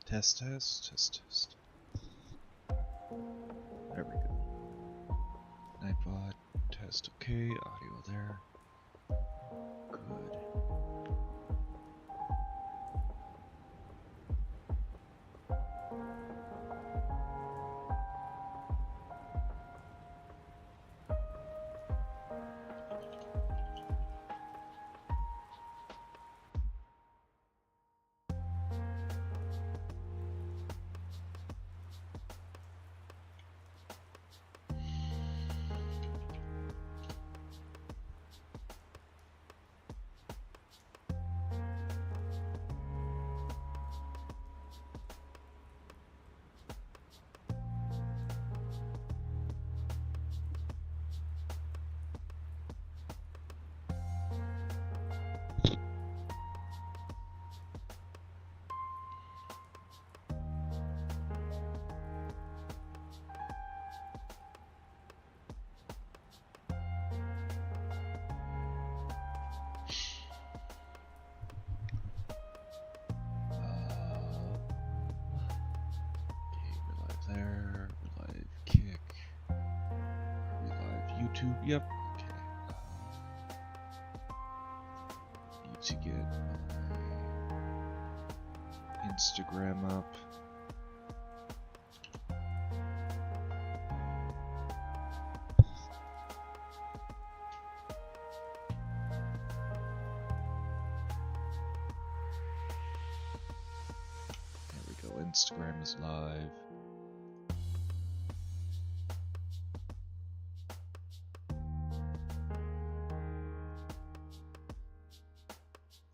Test, test, test, test. There we go. Nightbot, test, okay. Audio there. Good. There, live kick, live YouTube, yep, okay. Need to get my Instagram up. There we go, Instagram is live.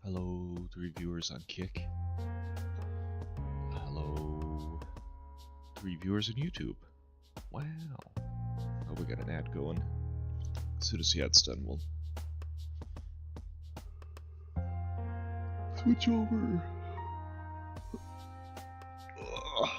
Hello, 3 viewers on Kick. Hello, 3 viewers on YouTube. Wow. Oh, we got an ad going. As soon as the ad's done, we'll switch over. Ugh.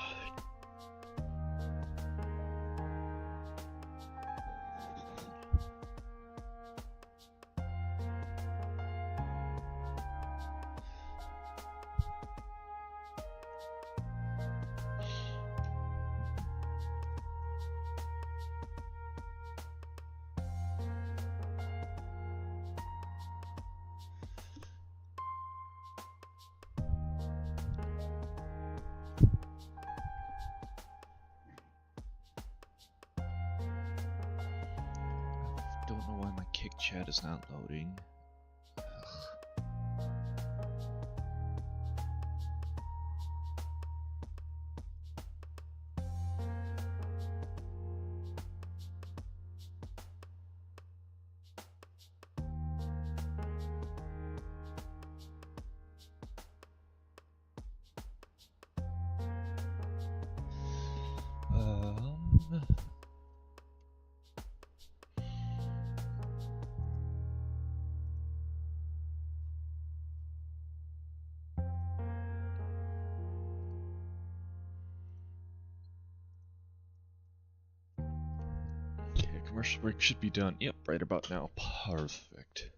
Don't know why my Kick chat is not loading. Commercial break should be done. Yep, right about now. Perfect.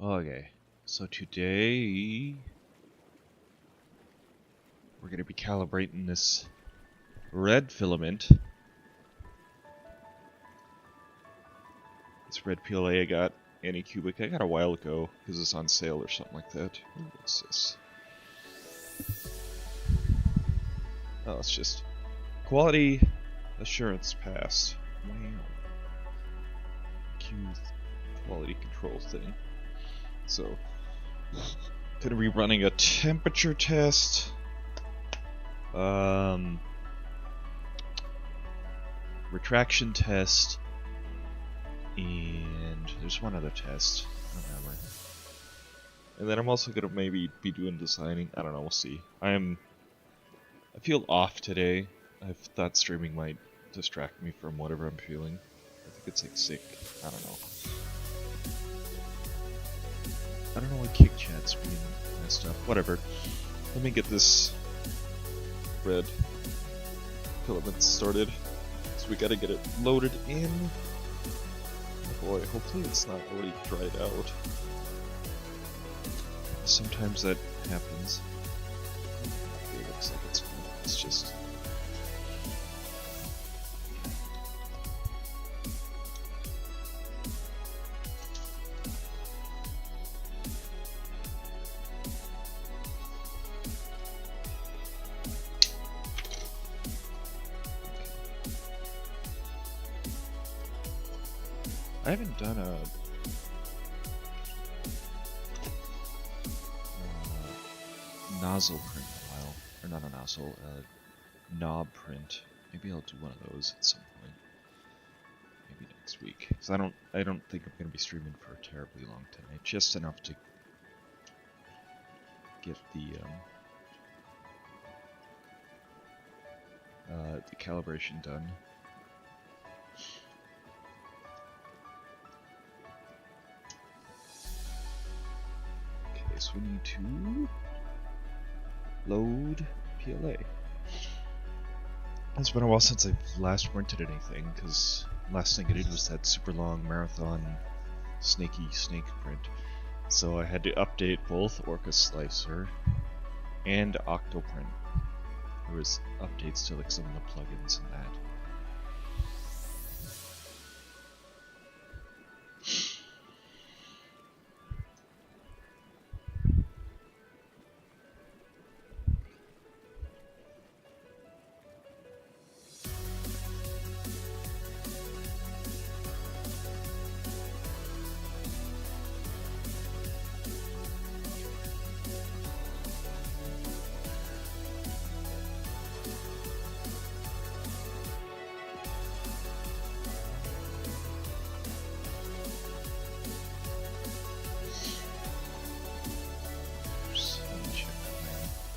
Okay, so today we're going to be calibrating this red filament. This red PLA I got Anycubic. I got a while ago because it's on sale or something like that. Ooh, what's this? Oh, it's just quality assurance passed. Wow. Cute quality control thing. So, gonna be running a temperature test. Retraction test. And there's one other test. I don't remember. And then I'm also gonna maybe be doing designing. I don't know, we'll see. I feel off today. I thought streaming might distract me from whatever I'm feeling. I think it's like sick. I don't know. I don't know why Kick Chat's being messed up. Whatever. Let me get this red filament started. So we gotta get it loaded in. boy, hopefully it's not already dried out. Sometimes that happens. It looks like it's just... I haven't done a nozzle print in a while, or not a nozzle, a knob print. Maybe I'll do one of those at some point. Maybe next week. Cause I don't think I'm gonna be streaming for terribly long tonight. Just enough to get the calibration done. Okay, so we need to load PLA. It's been a while since I've last printed anything, because last thing I did was that super long marathon snaky snake print. So I had to update both Orca Slicer and Octoprint. There was updates to like some of the plugins and that.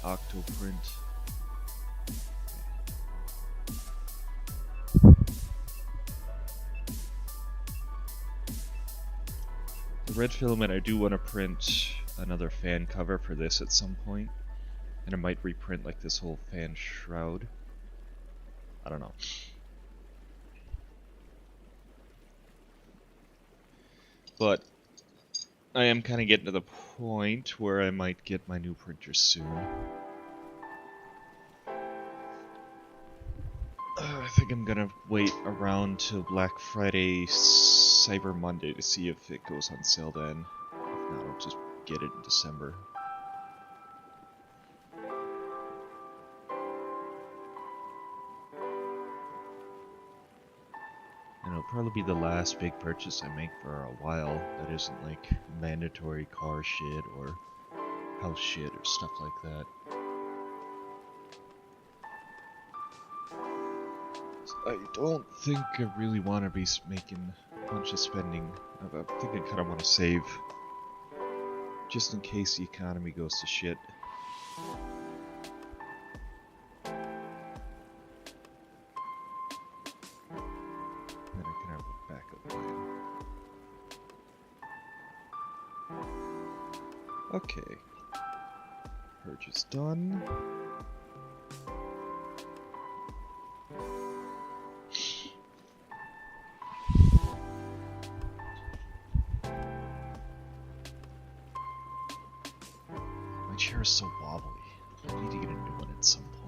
Octoprint. The red filament, I do want to print another fan cover for this at some point, and I might reprint like this whole fan shroud. I don't know. But I am kind of getting to the point where I might get my new printer soon. I think I'm gonna wait around till Black Friday, Cyber Monday to see if it goes on sale then. If not, I'll just get it in December. And it'll probably be the last big purchase I make for a while that isn't like mandatory car shit or house shit or stuff like that. I don't think I really want to be making a bunch of spending. I think I kind of want to save just in case the economy goes to shit. Then I can have a backup plan. Okay. Purge is done. My chair is so wobbly. I need to get a new one at some point.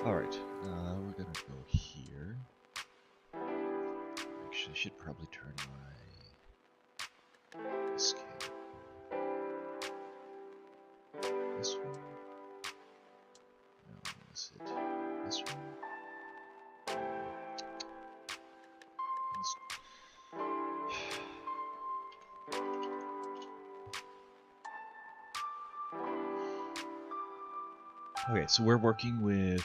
Alright, we're gonna go here. Actually, I should probably turn my escape. This one? No, is it this one? Okay, so we're working with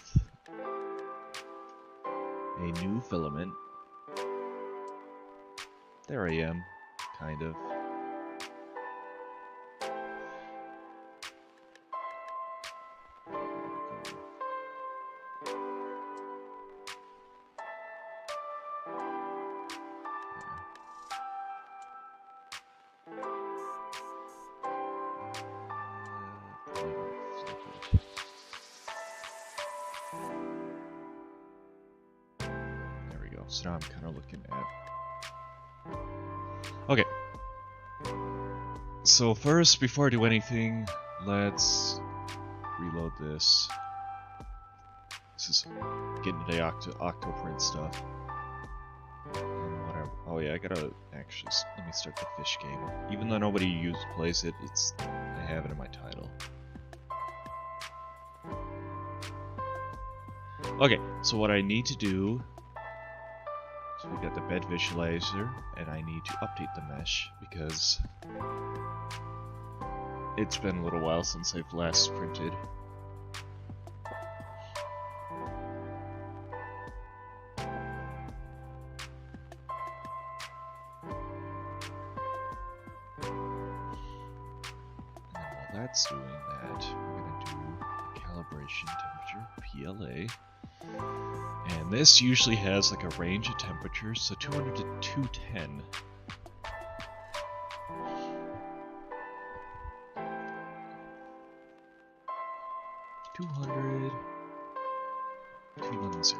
a new filament. There I am, kind of. Probably gonna flip it. There we go. So now I'm kind of looking at. Okay. So first, before I do anything, let's reload this. This is getting to the octoprint stuff. And whatever. Oh yeah, I gotta actually let me start the fish game. Even though nobody plays it, I have it in my title. Okay, so what I need to do. So we got the bed visualizer, and I need to update the mesh because it's been a little while since I've last printed. That's doing that. We're going to do calibration temperature, PLA. And this usually has like a range of temperatures, so 200 to 210. $200, 210.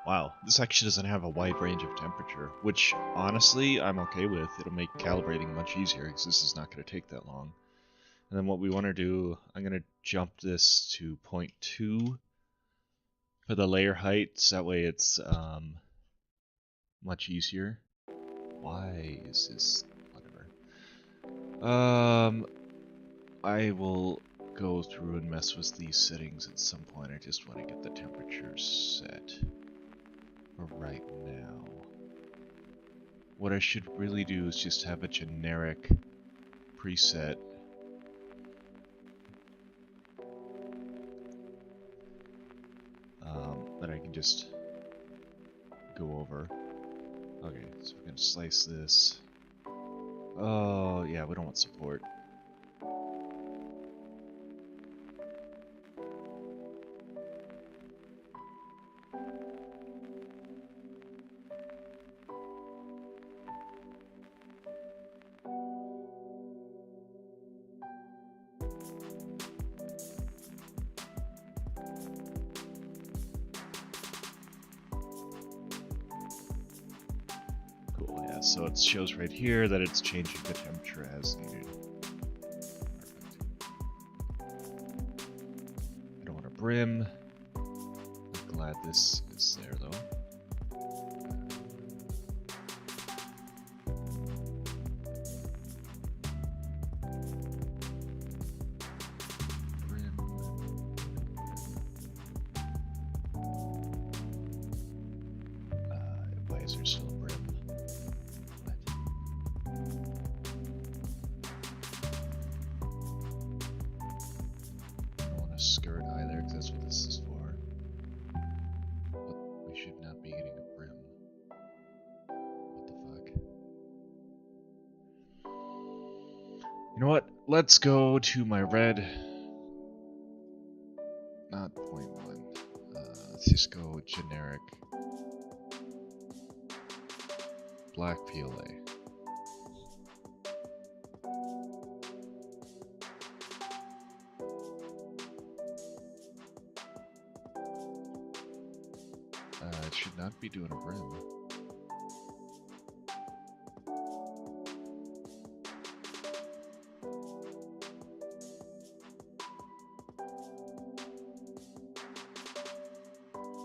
Wow, this actually doesn't have a wide range of temperature, which honestly I'm okay with. It'll make calibrating much easier because this is not going to take that long. And then what we want to do, I'm going to jump this to 0.2 for the layer height, so that way it's much easier. Why is this? Whatever. I will go through and mess with these settings at some point. I just want to get the temperature set for right now. What I should really do is just have a generic preset. That I can just go over. Okay, so we're gonna slice this. Oh, yeah, we don't want support. So it shows right here that it's changing the temperature as needed. Perfect. I don't want a brim. I'm glad this is there though. Brim. Why is there still a brim? Skirt either, because that's what this is for. But we should not be getting a brim. What the fuck? You know what? Let's go to my red. Not 0.1. Let's just go generic. Black PLA. It should not be doing a brim.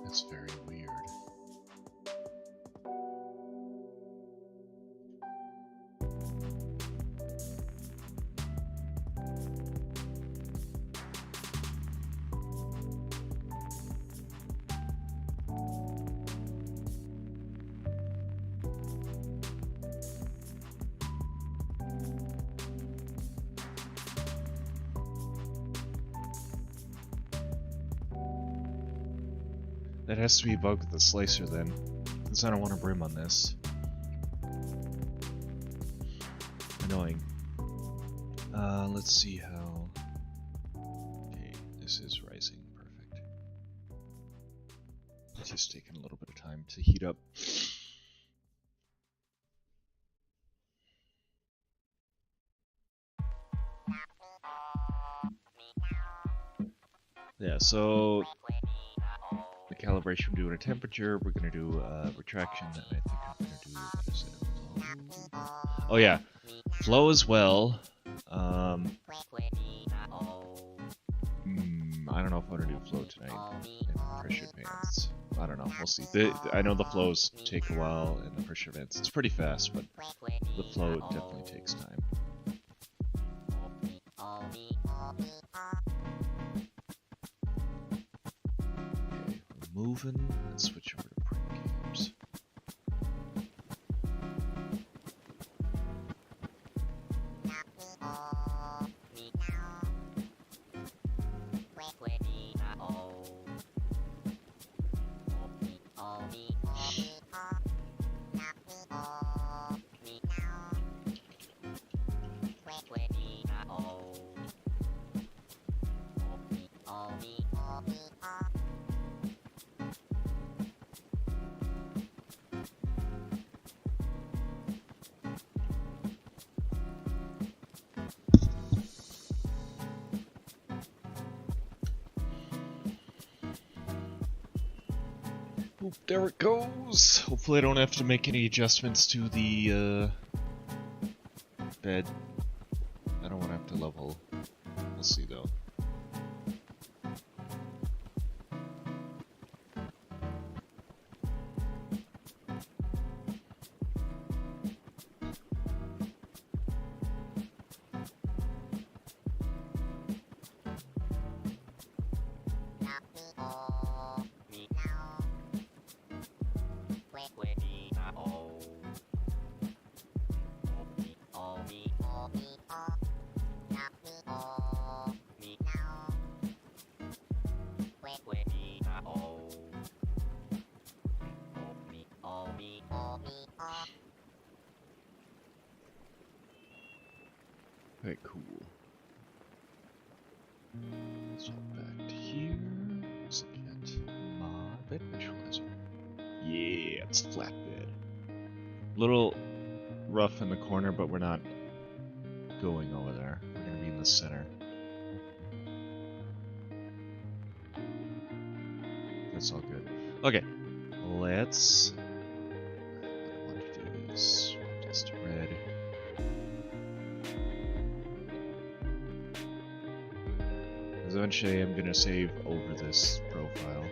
That's very weird. That has to be a bug with the slicer then, because I don't want a brim on this. Annoying. Let's see how... Okay, this is rising. Perfect. just taking a little bit of time to heat up. Yeah, so the calibration we're doing a temperature, we're gonna do retraction, and I think I'm gonna do, what is it? Oh yeah, flow as well. I don't know if I'm gonna do flow tonight and pressure advance. I don't know, we'll see. I know the flows take a while and the pressure advance, it's pretty fast, but the flow definitely takes time. Okay, we're moving. Let's switch over to print cams. Oop, there it goes! Hopefully I don't have to make any adjustments to the bed. I don't want to have to level. We'll see though. Okay, cool. Let's hop back to here. Let's look at my bed visualizer. Yeah, it's a flat bed. Little rough in the corner, but we're not going over there. We're gonna be in the center. That's all good. Okay, let's. What I want to do is swap this to red. Because eventually I'm gonna save over this profile.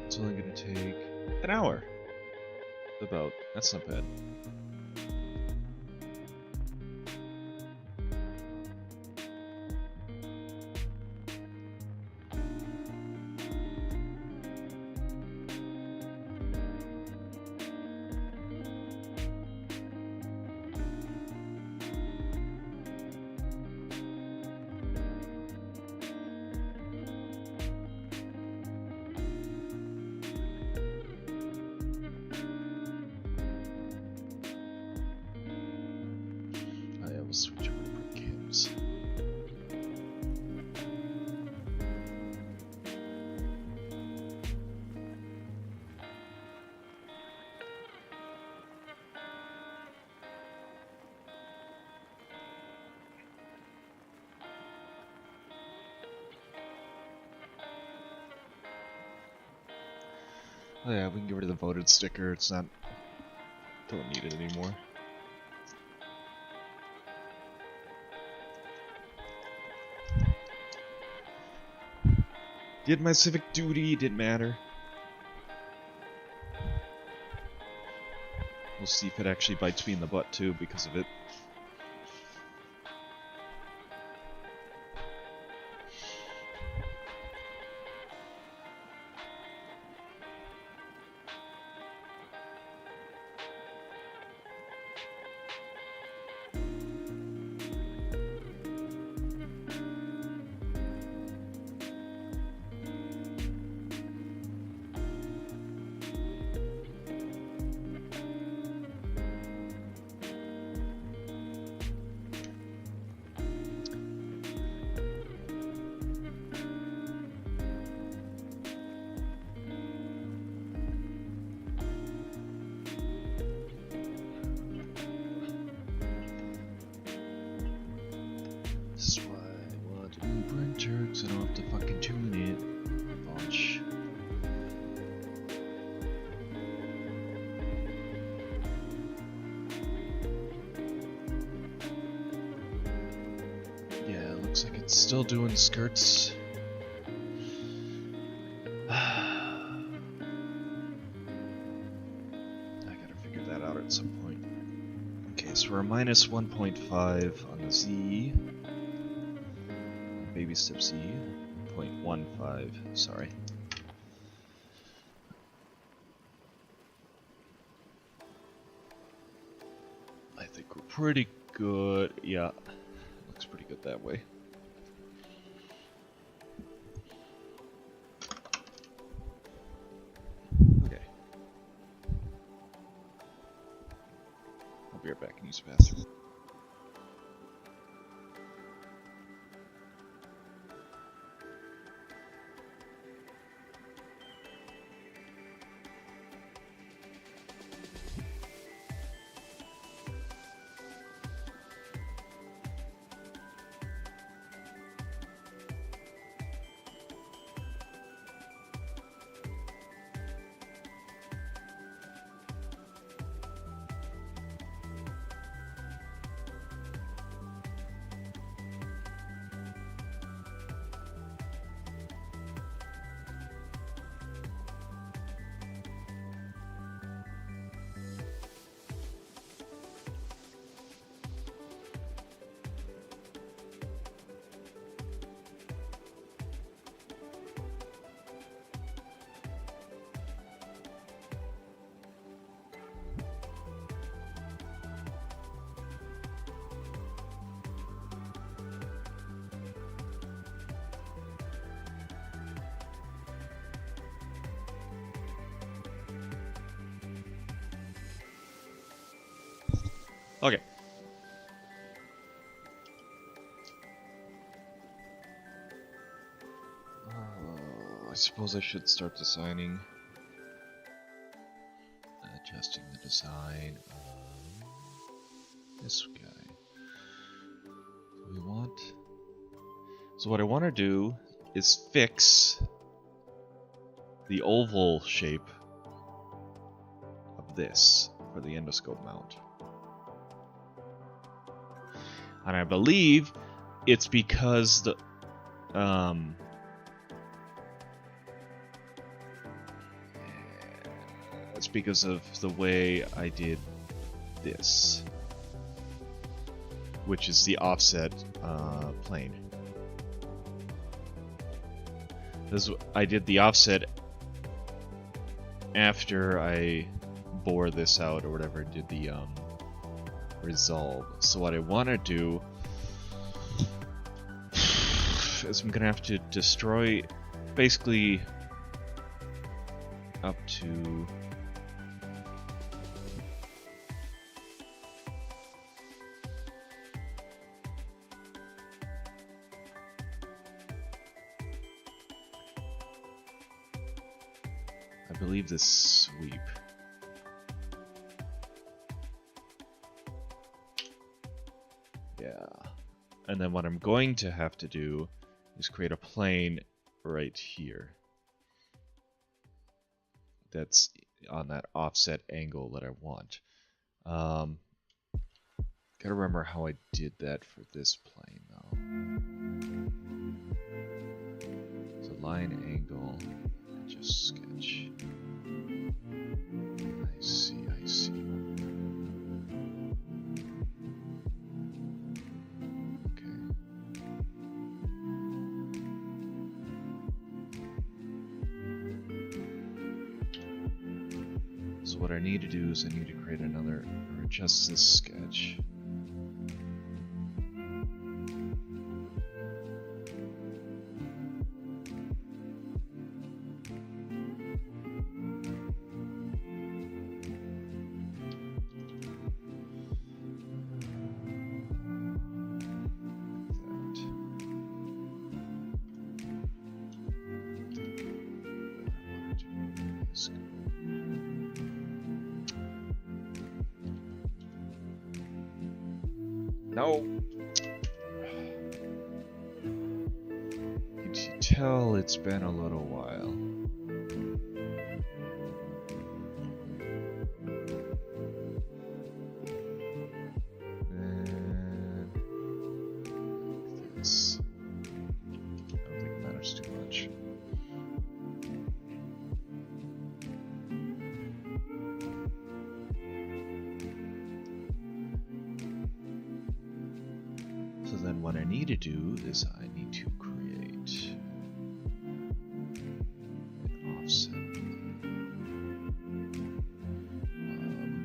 It's only gonna take an hour. About. That's not bad. We'll switch over to print cams. Oh yeah, we can get rid of the voted sticker. It's not. Don't need it anymore. Did my civic duty, didn't matter. We'll see if it actually bites me in the butt too because of it. works, I don't have to fucking tune it a bunch. Yeah, it looks like it's still doing skirts. I gotta figure that out at some point. Okay, so we're minus 1.5 on the Z. Baby step Z. 0.15, sorry. I think we're pretty good. Yeah, looks pretty good that way. Okay. I'll be right back and use the bathroom. Okay. I suppose I should start designing. Adjusting the design of this guy. So what I want to do is fix the oval shape of this for the endoscope mount. And I believe it's because it's because of the way I did this, which is the offset plane. I did the offset after I bore this out or whatever, did the resolve. So what I want to do is I'm gonna have to destroy basically up to I believe this sweep. Yeah. And then what I'm going to have to do is create a plane right here. That's on that offset angle that I want. Gotta remember how I did that for this plane though. So line angle, just sketch. I see, I see. So what I need to do is I need to create another, or adjust this sketch. No. it's been a little while. And this. I don't think it matters too much. So then what I need to do is I need to create an offset. We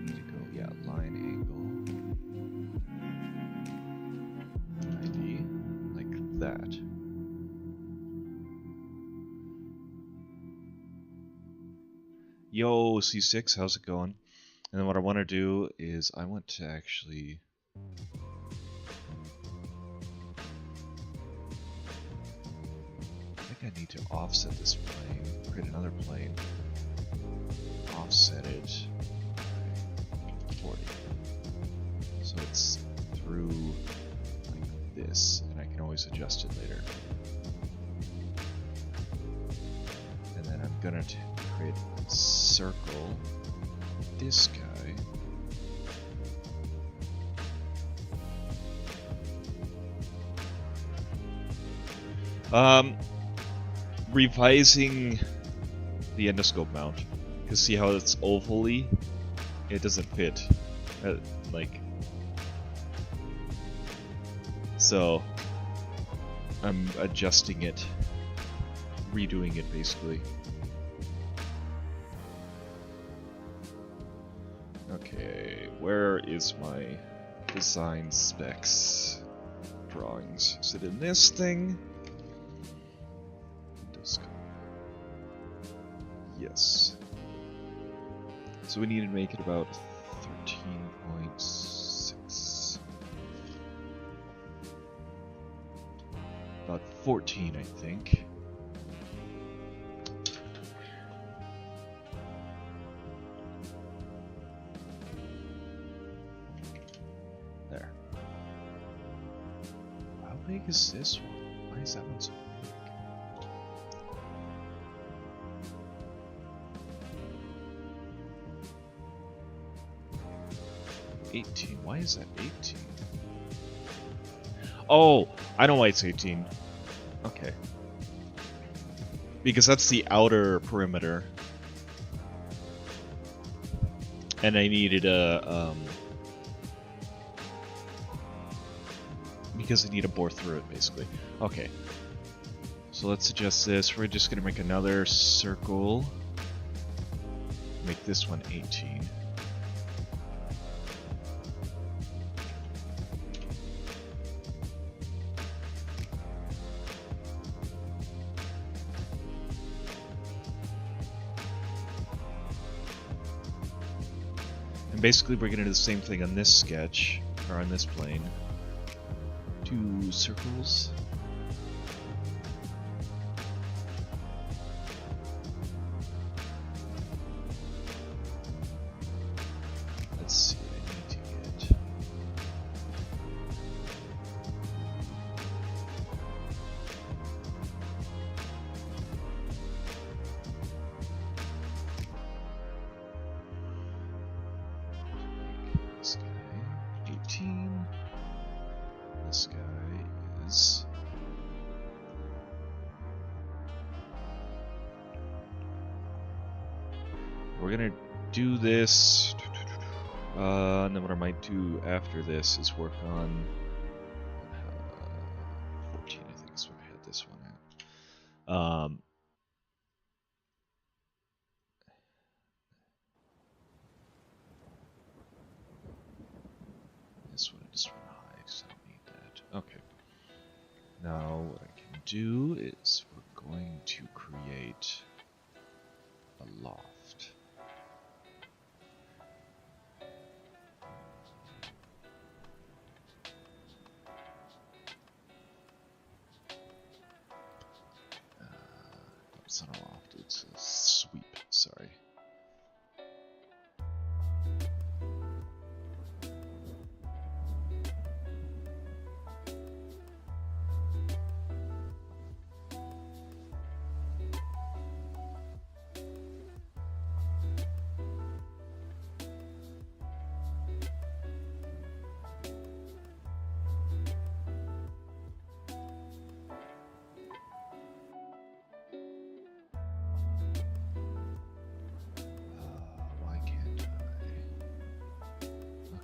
need to go, yeah, line angle 90, like that. Yo, C6, how's it going? And then what I want to do is I want to actually I need to offset this plane, create another plane, offset it by 40. So it's through like this, and I can always adjust it later. And then I'm gonna create a circle, this guy. Revising the endoscope mount, because see how it's ovally? It doesn't fit. Like, so I'm adjusting it, redoing it basically. Okay, where is my design specs drawings? Is it in this thing? Yes. So we need to make it about 13.6. About 14, I think. There. How big is this one? Why is that one so big? 18. Why is that 18? Oh, I know why it's 18. Okay. Because that's the outer perimeter. And I needed a, because I need to bore through it, basically. Okay. So let's adjust this. We're just gonna make another circle. Make this one 18. Basically, we're gonna do the same thing on this sketch, or on this plane. 2 circles. Let's see, I need to get... This guy, 18. This guy is... We're gonna do this, and then what I might do after this is work on 14, I think is what I had this one at. This one I just want to hide, so I don't need that. Okay. Now what I can do is we're going to create a loft. It's not a loft, it's a sweep, sorry.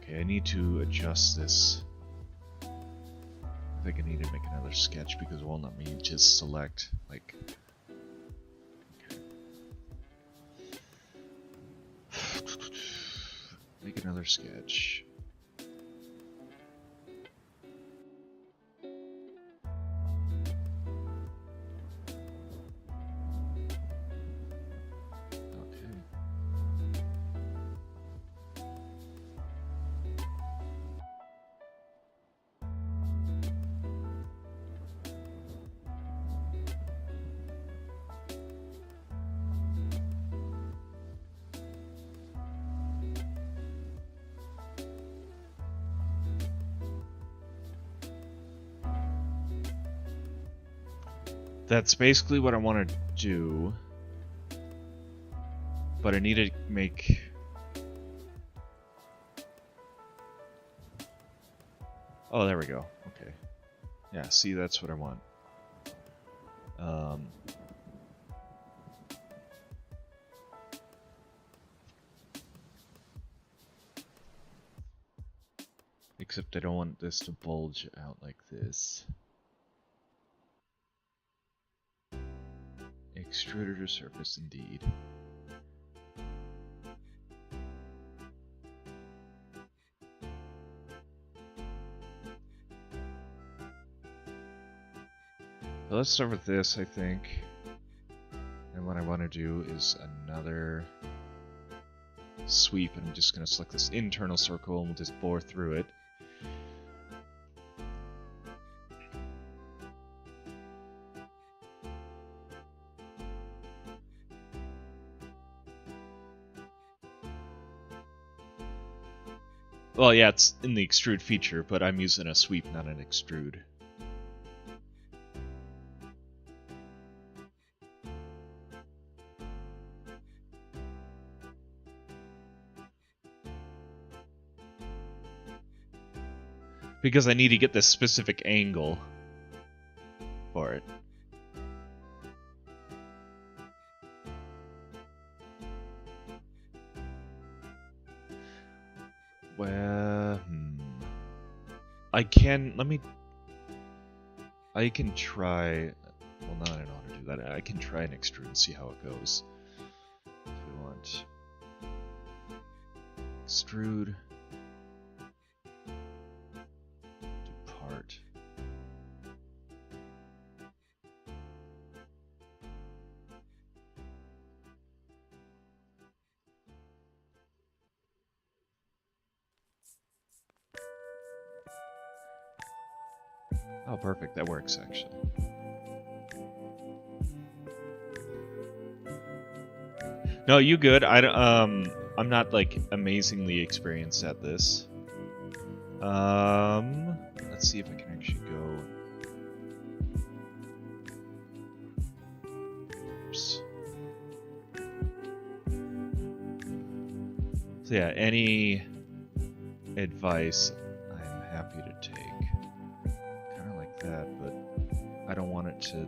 Okay, I need to adjust this. I think I need to make another sketch because it won't let me just select, like... Okay. Make another sketch. That's basically what I want to do, but I need to make... Oh, there we go. Okay. Yeah, see, that's what I want. Except I don't want this to bulge out like this. Extruder to surface, indeed. Well, let's start with this, I think. And what I want to do is another sweep, and I'm just going to select this internal circle and we'll just bore through it. Well, yeah, it's in the extrude feature, but I'm using a sweep, not an extrude. Because I need to get this specific angle for it. Well, I can try, well, no, I don't know how to do that. I can try an extrude and see how it goes. If we want extrude, depart. Oh, perfect. That works, actually. No, you good. I'm not, like, amazingly experienced at this. Let's see if I can actually go... Oops. So yeah, any advice I'm happy to take. Kind of like that, but I don't want it to...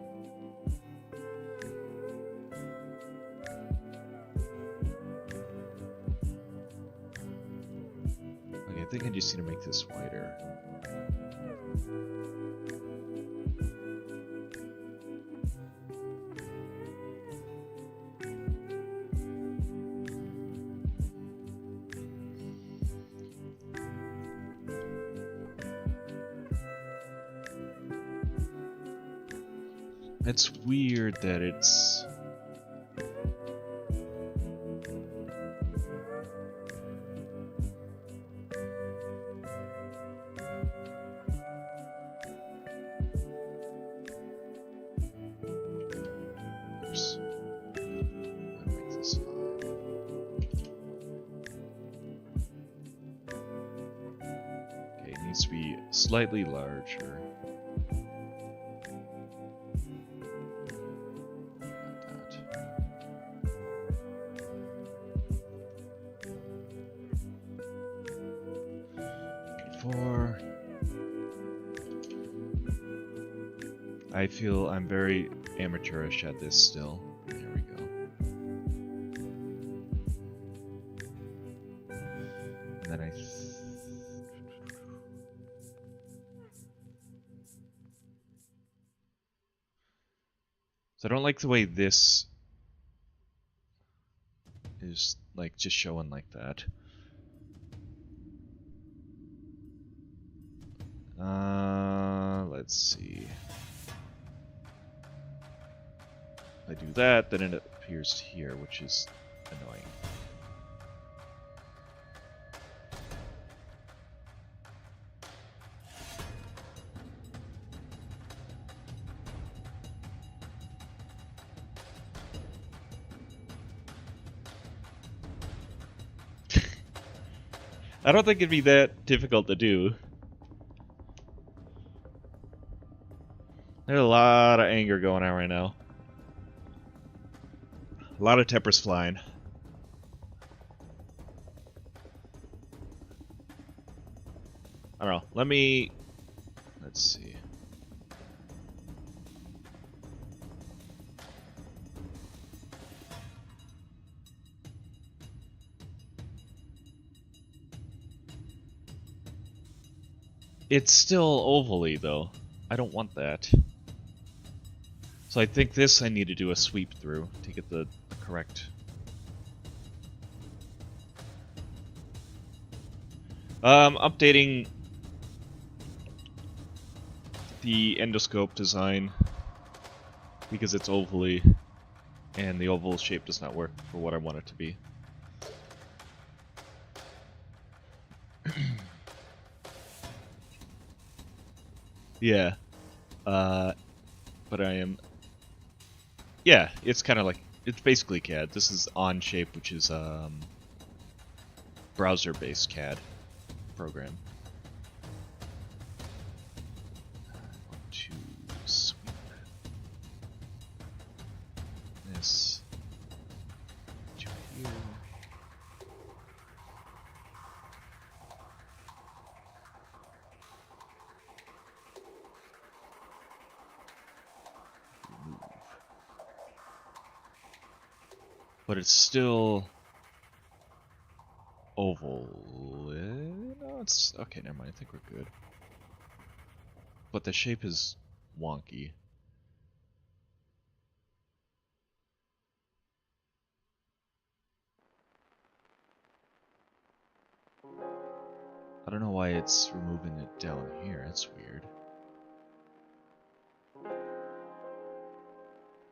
Okay, I think I just need to make this wider. It's weird that it's... Oops. I'll make this 5. Okay, it needs to be slightly larger. I feel I'm very amateurish at this still. There we go. And then I So I don't like the way this is like just showing like that. Let's see. If I do that, then it appears here, which is annoying. I don't think it'd be that difficult to do. There's a lot of anger going on right now. A lot of tempers flying. I don't know. Let's see. It's still ovally, though. I don't want that. So I think this I need to do a sweep through to get the correct... updating the endoscope design because it's ovally, and the oval shape does not work for what I want it to be. Yeah. But I am... Yeah, it's kind of like... It's basically CAD. This is OnShape, which is browser-based CAD program. I want to sweep this to here. Remove. But it's still oval. No, it's okay. Never mind. I think we're good. But the shape is wonky. I don't know why it's removing it down here. That's weird.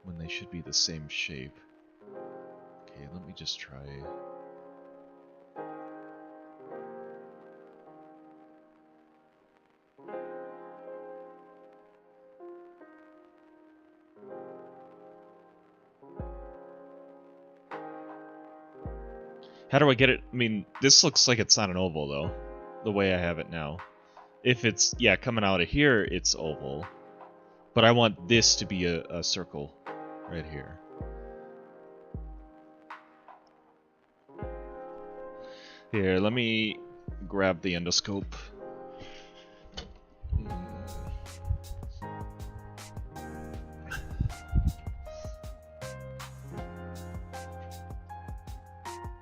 When they should be the same shape. Okay, let me just try. How do I get it? I mean, this looks like it's not an oval, though, the way I have it now. If it's, yeah, coming out of here, it's oval. But I want this to be a circle right here. Here, let me grab the endoscope.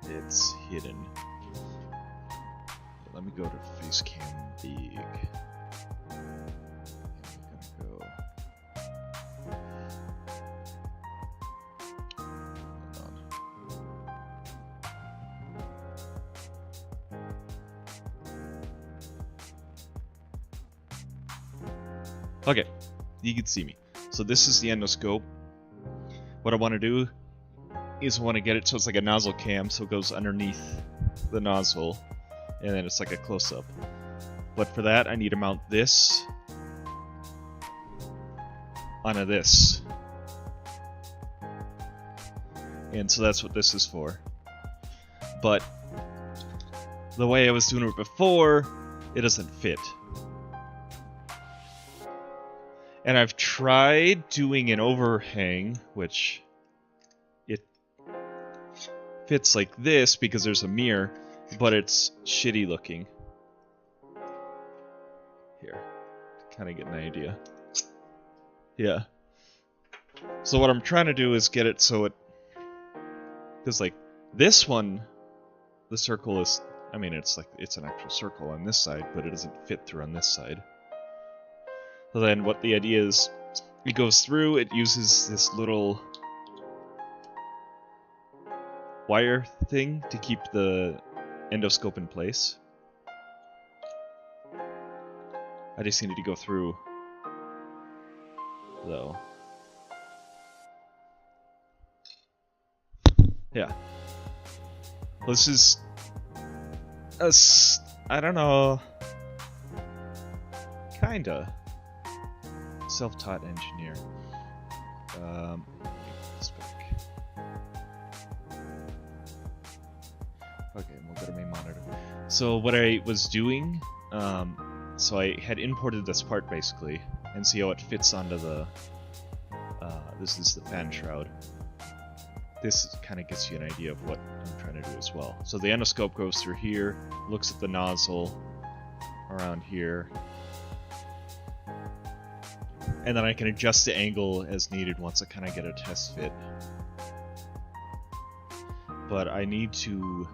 It's hidden. Let me go to Facecam Big. I'm gonna go. Hold on. Okay, you can see me. So this is the endoscope. What I want to do is I want to get it so it's like a nozzle cam, so it goes underneath the nozzle, and then it's like a close-up. But for that, I need to mount this onto this. And so that's what this is for. But the way I was doing it before, it doesn't fit. And I've tried doing an overhang, which it fits like this because there's a mirror, but it's shitty looking. Here, to kind of get an idea. Yeah. So what I'm trying to do is get it so it... Because like, this one, the circle is... I mean, it's like, it's an actual circle on this side, but it doesn't fit through on this side. So then what the idea is, it goes through, it uses this little wire thing to keep the endoscope in place. I just needed to go through, though. Yeah. This is I don't know, kinda self-taught engineer. This back. Okay, we'll go to main monitor. So what I was doing, so I had imported this part basically, and see how it fits onto the. This is the fan shroud. This kind of gives you an idea of what I'm trying to do as well. So the endoscope goes through here, looks at the nozzle around here, and then I can adjust the angle as needed once I kind of get a test fit. But I need to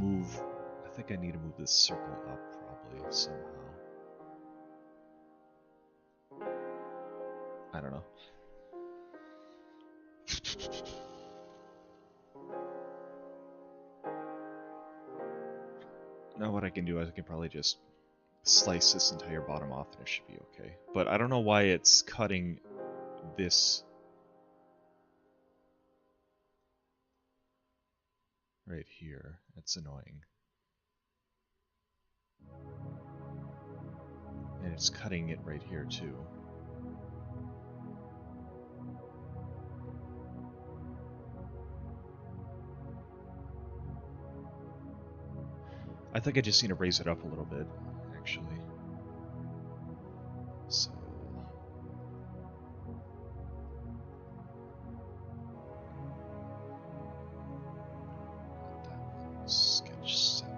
move, I think I need to move this circle up probably somehow. I don't know. Now what I can do is I can probably just slice this entire bottom off and it should be okay. But I don't know why it's cutting this right here. It's annoying. And it's cutting it right here too. I think I just need to raise it up a little bit, actually. So... that was sketch 7.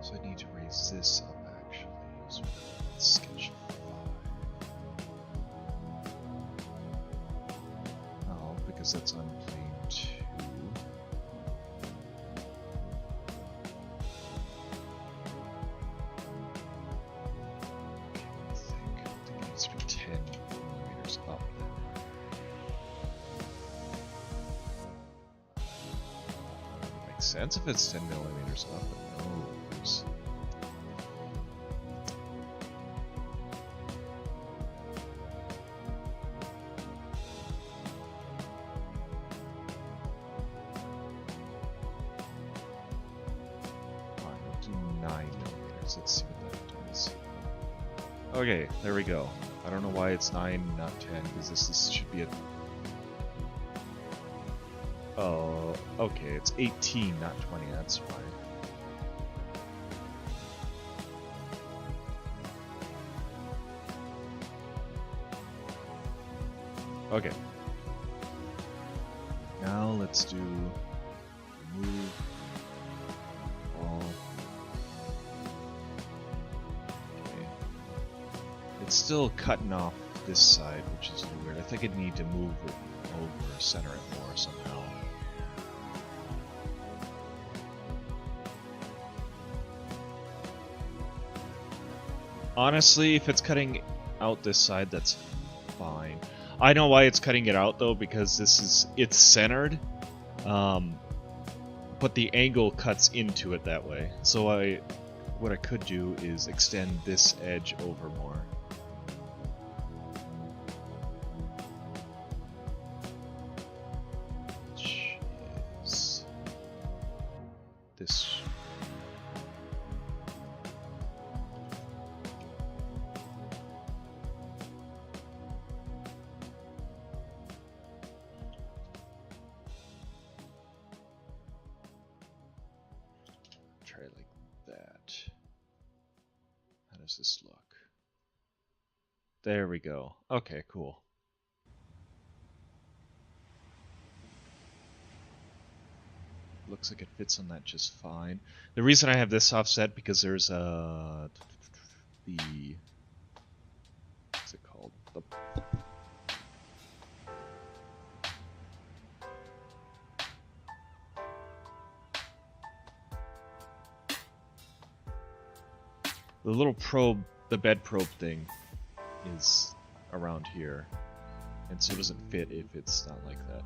So I need to raise this up, actually. So that's sketch 5. Oh, because that's on plane 2. Sense if it's 10 millimeters up, but knows. Fine, we'll do 9 millimeters. Let's see what that does. Okay, there we go. I don't know why it's 9, not 10, because this should be a. Oh, okay, it's 18, not 20, that's fine. Okay. Now let's do move all. Okay. It's still cutting off this side, which is weird. I think I need to move it over, center it more somehow. Honestly, if it's cutting out this side, that's fine. I know why it's cutting it out though, because it's centered, but the angle cuts into it that way. So what I could do is extend this edge over more. Which is this. Try it like that. How does this look? There we go. Okay, cool. Looks like it fits on that just fine. The reason I have this offset because there's the what's it called? The The little probe, the bed probe thing, is around here, and so it doesn't fit if it's not like that.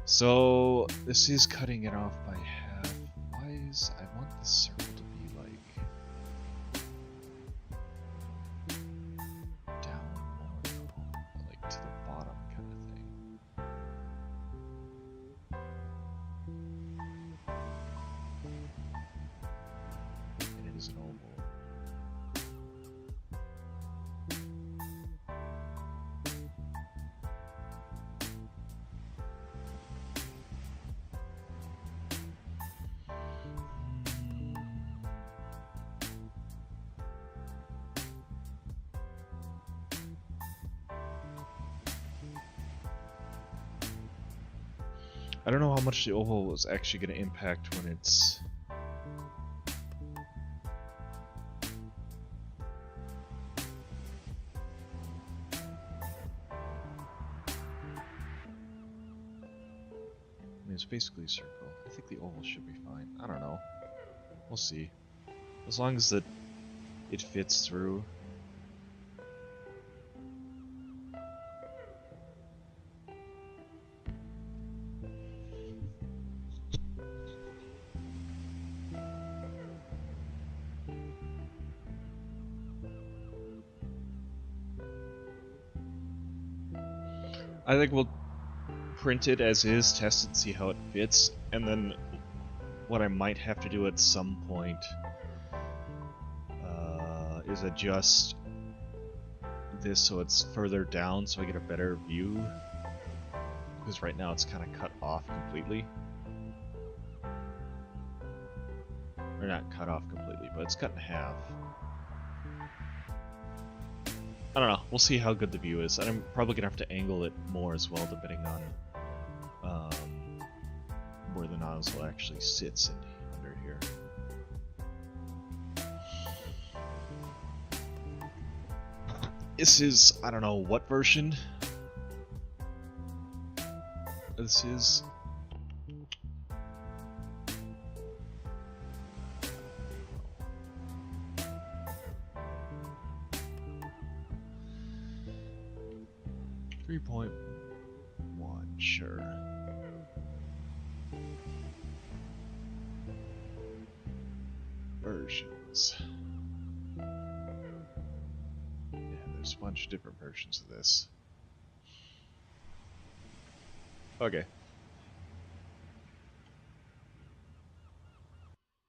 So this is cutting it off by half. Why is I want this circle to be like down more, like to the bottom kind of thing. And it is an oval. I don't know how much the oval is actually going to impact when it's... I mean, it's basically a circle. I think the oval should be fine. I don't know. We'll see. As long as it fits through. I think we'll print it as is, test it, see how it fits, and then what I might have to do at some point is adjust this so it's further down so I get a better view, because right now it's kind of cut off completely. Or not cut off completely, but it's cut in half. I don't know, we'll see how good the view is, and I'm probably going to have to angle it more as well, depending on where the nozzle actually sits under here. This is, I don't know what version this is. 3.1, sure. Versions. Yeah, there's a bunch of different versions of this. Okay.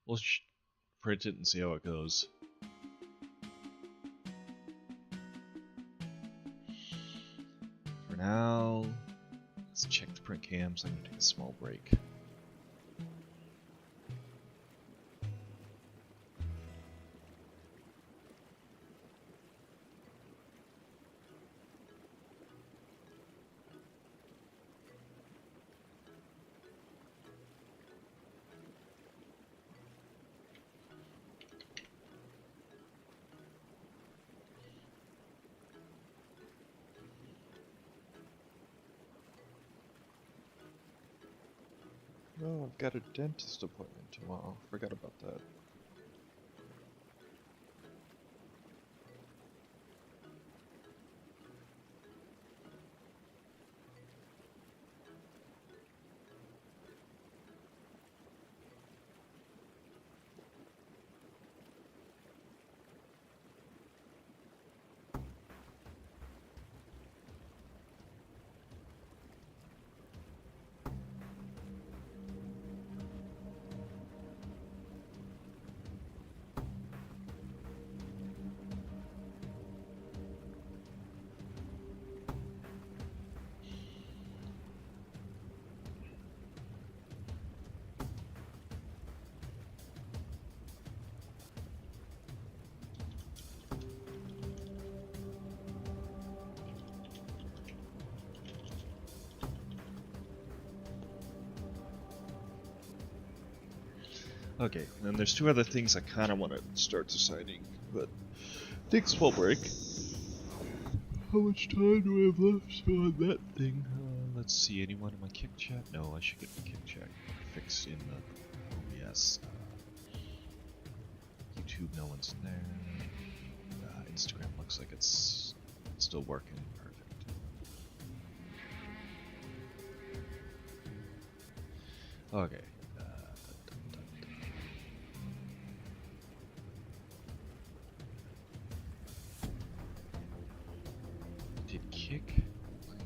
We'll print it and see how it goes. For now, let's check the print cams. I'm going to take a small break. Oh, I've got a dentist appointment tomorrow. Forgot about that. Okay, and there's two other things I kind of want to start deciding, but take a small break. How much time do I have left on that thing? Let's see, anyone in my kick chat? No, I should get the kick chat fixed in the OBS. YouTube YouTube, no one's in there. Instagram looks like it's still working. Perfect. Okay. Did kick like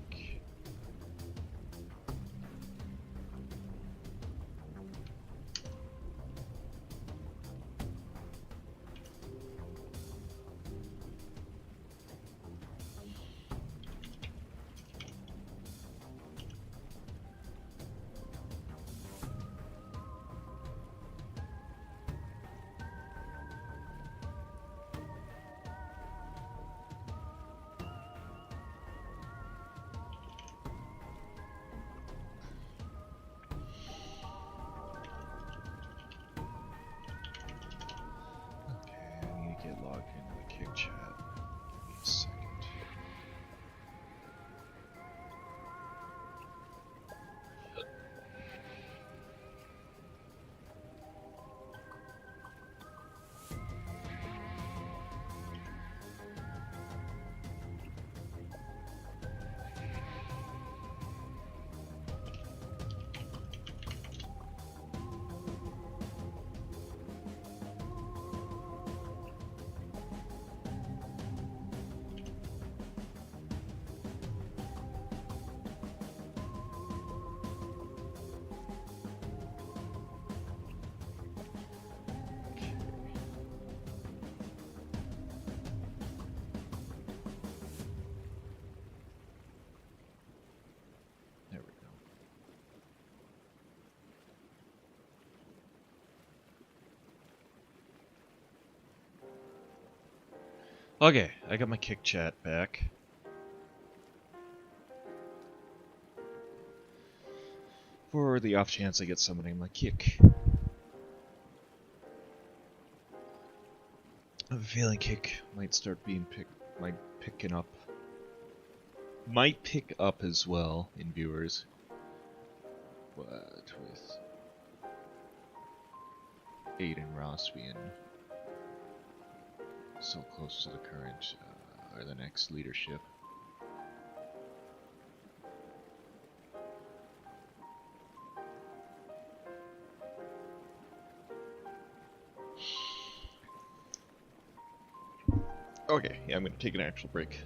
get logged into the kick chat. Give me a second. There we go. Okay, I got my kick chat back. For the off chance I get somebody in my kick. I have a feeling kick might start being might pick up as well in viewers. But with Aiden Ross being so close to the current or the next leadership. Okay, yeah, I'm gonna take an actual break.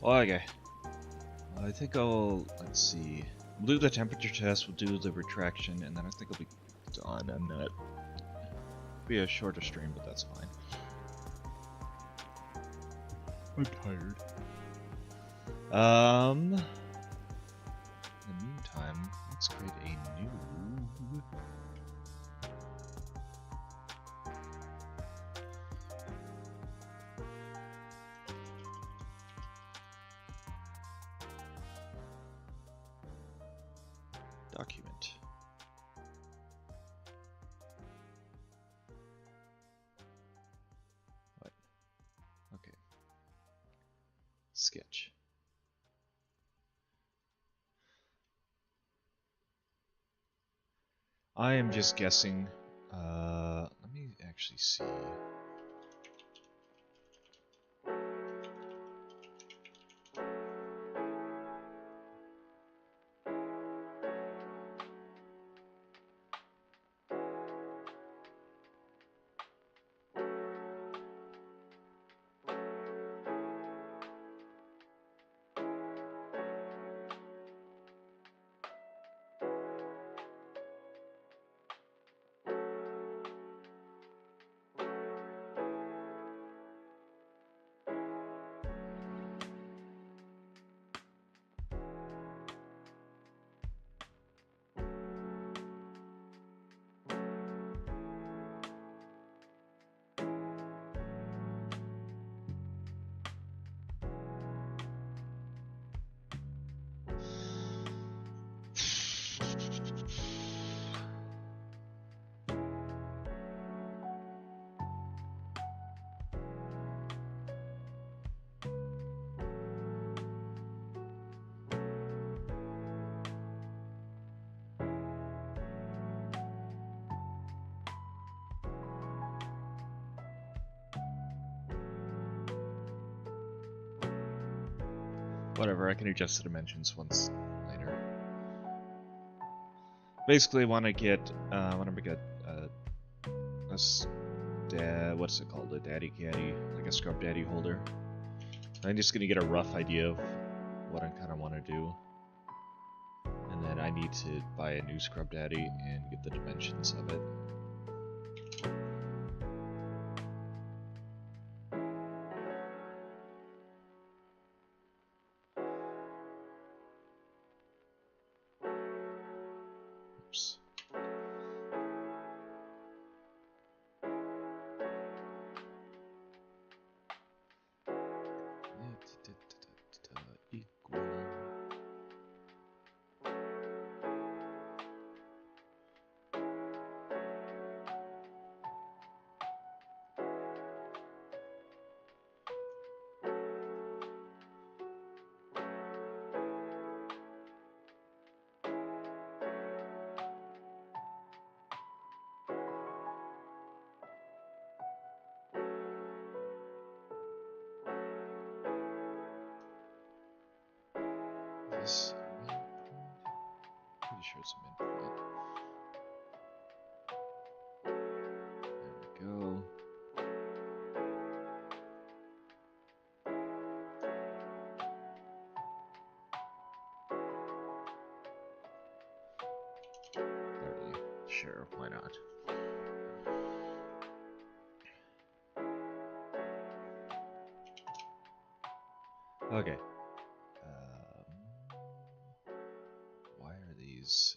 Okay, I think I'll, let's see, we'll do the temperature test, we'll do the retraction, and then I think I'll be done, and then it'll be a shorter stream, but that's fine. I'm tired. In the meantime, let's create a new document. What? Okay. Sketch. I am just guessing. Let me actually see. Whatever, I can adjust the dimensions once later. Basically, want to get, what's it called, a daddy caddy, like a scrub daddy holder. I'm just gonna get a rough idea of what I kind of want to do, and then I need to buy a new scrub daddy and get the dimensions of it. Oops. Equal. This midpoint? Pretty sure it's a midpoint. There we go. Sure, why not? Okay. Why are these?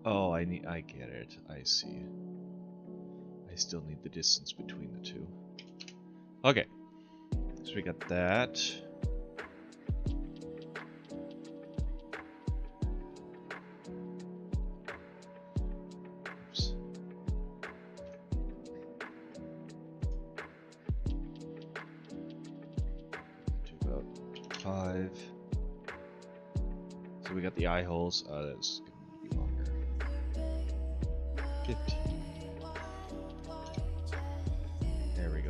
Oh, I get it. I see. I still need the distance between the two. Okay. So we got that. Oops. To about 5. So we got the eye holes. That's going to be longer. 15.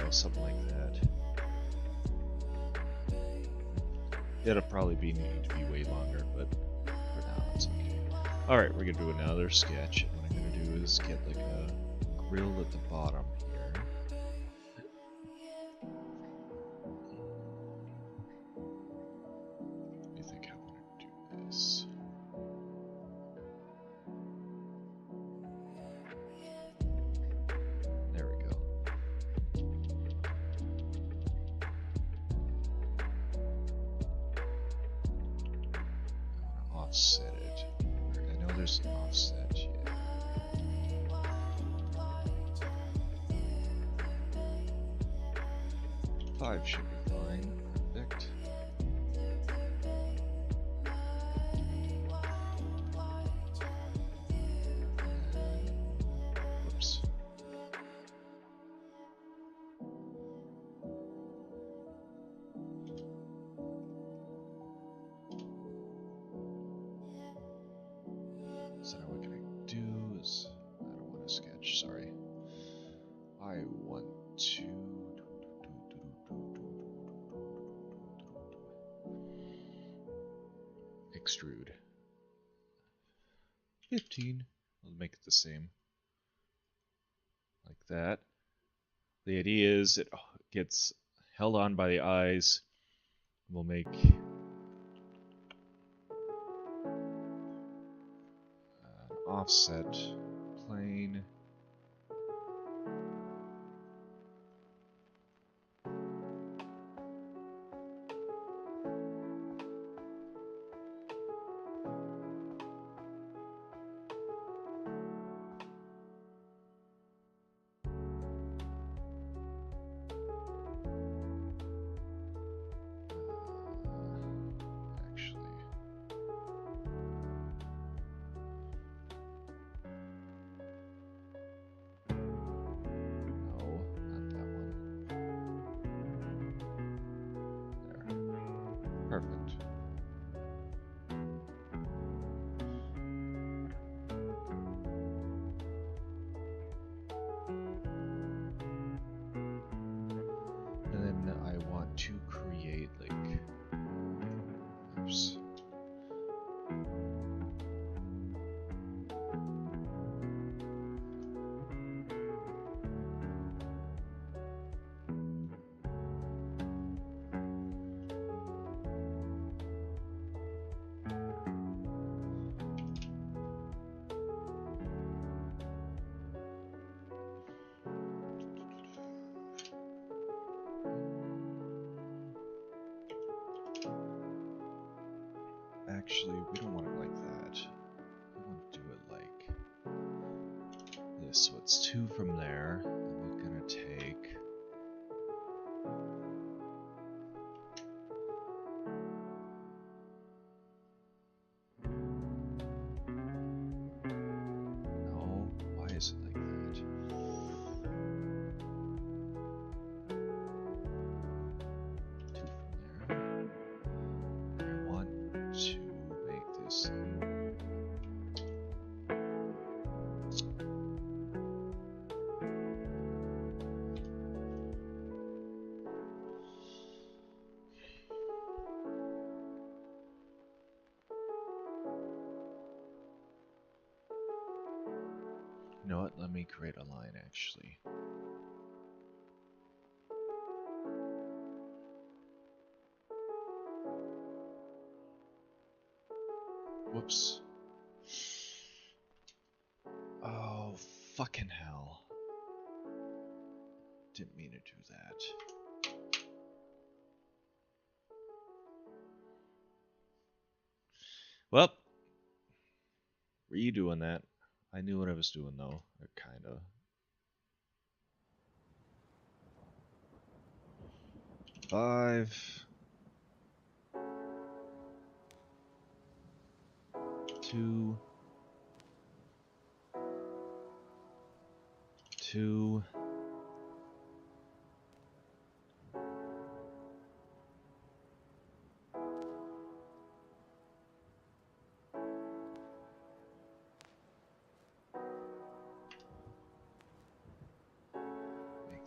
go, something like that. It'll probably need to be way longer, but for now it's okay. Alright, we're gonna do another sketch. What I'm gonna do is get like a grill at the bottom here. I think I want to do this. There we go. I want to offset it. I know there's an offset here. Five should be fine. Perfect. Whoops. So now what can I do is, I don't want to sketch, sorry. I want to extrude 15. We'll make it the same like that. The idea is it gets held on by the eyes. We'll make an offset plane. Perfect. And then I want to create like, oops. Actually, we don't want it like that. We want to do it like this. So it's 2 from there. And we're gonna take no, why is it like that? 2 from there. I want to make this you know what? Let me create a line actually. Whoops. Oh, fucking hell. Didn't mean to do that. Well, redoing that. I knew what I was doing though, or kinda. Five. 2. 2.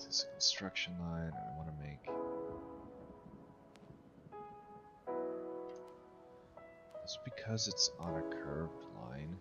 this a construction line, or I want to make it's because it's on a curved line.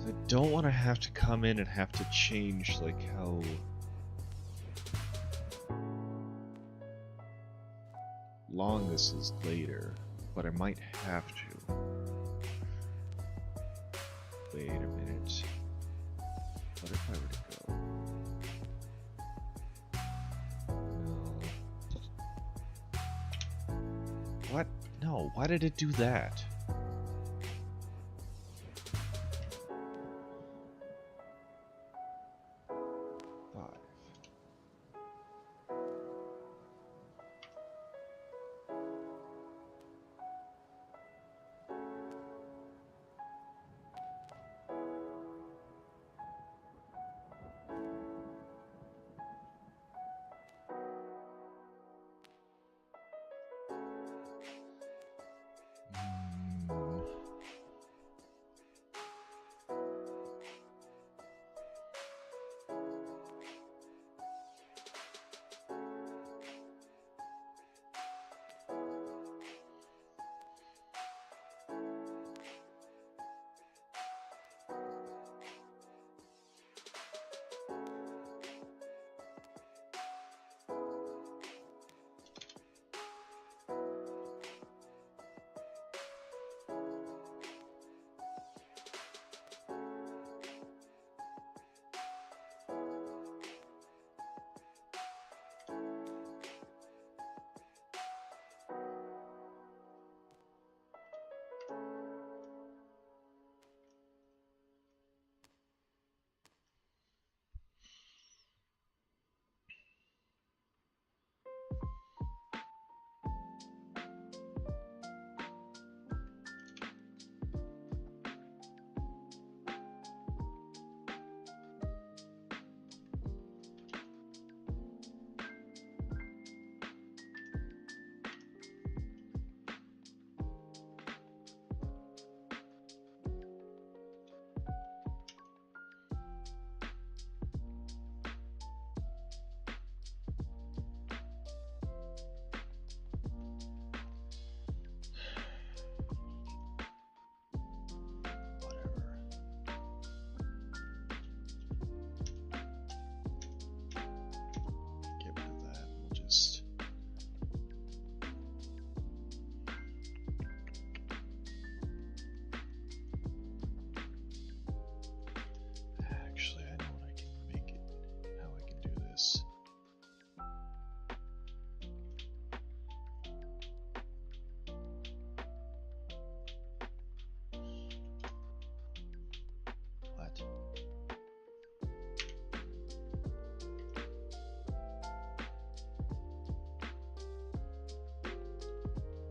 I don't want to have to come in and have to change like how long this is later, but I might have to. Wait a minute. What if I were to go? No. What? No, why did it do that?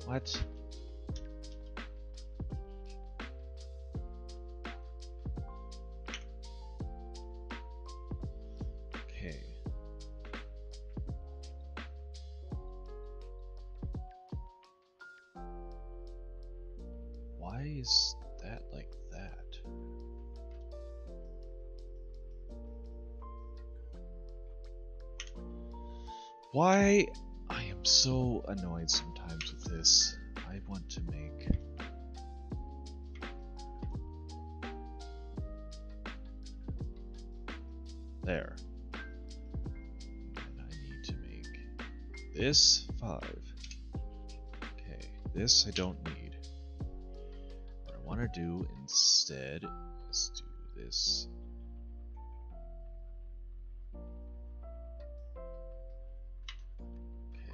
What? Okay. Why is that like that? Why? I am so annoyed sometimes with this. I want to make... There. And I need to make this 5. Okay, This I don't need. What I want to do instead is do this. Okay.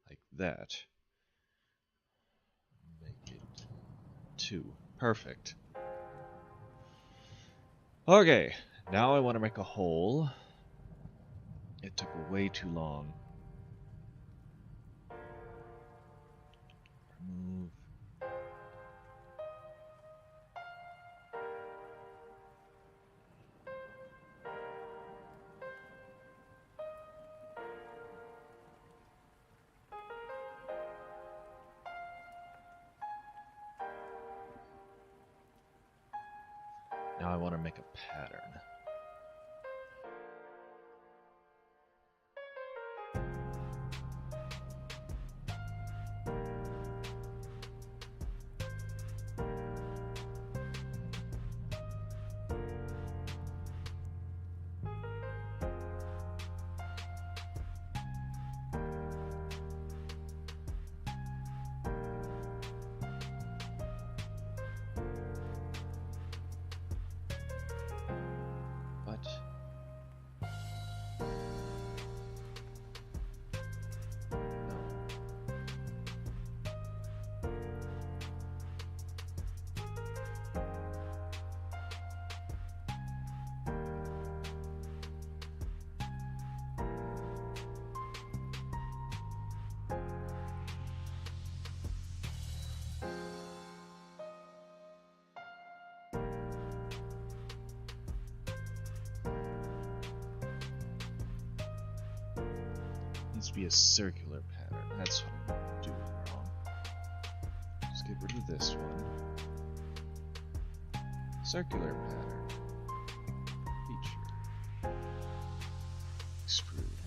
Like that. Make it 2. Perfect. Okay, now I want to make a hole. It took way too long. Remove. Now I want to make a pattern. Needs to be a circular pattern. That's what I'm doing wrong. Just get rid of this one. Circular pattern. Feature. Extrude.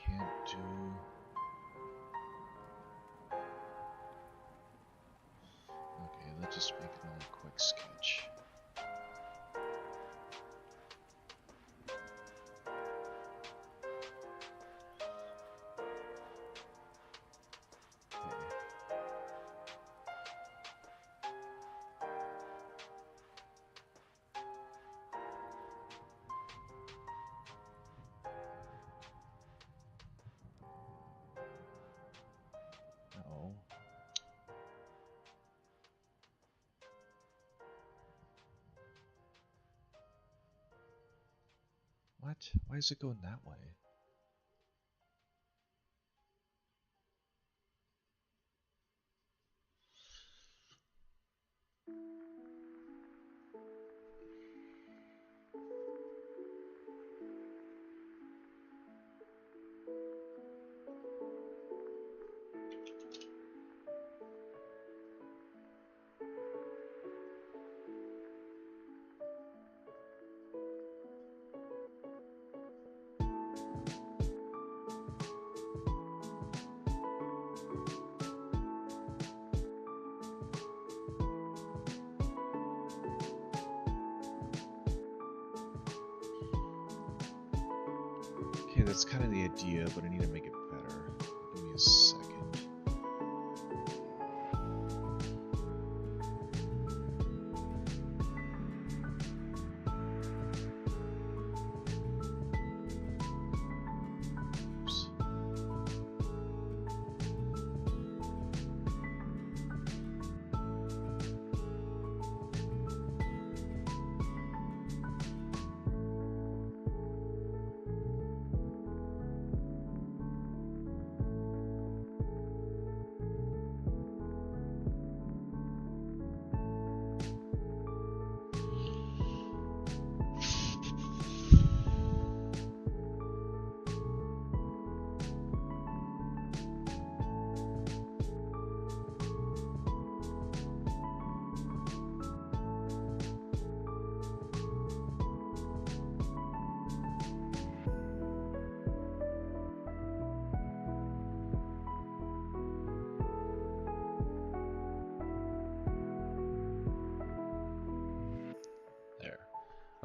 Can't do. Okay, let's just make another quick sketch. No. What? Why is it going that way? Okay, that's kind of the idea, but I need to make it better. Give me a second. Oops.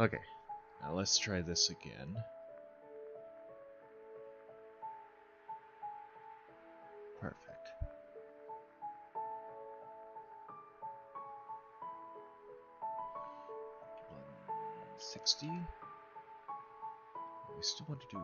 Okay, now let's try this again. Perfect. 160. We still want to do.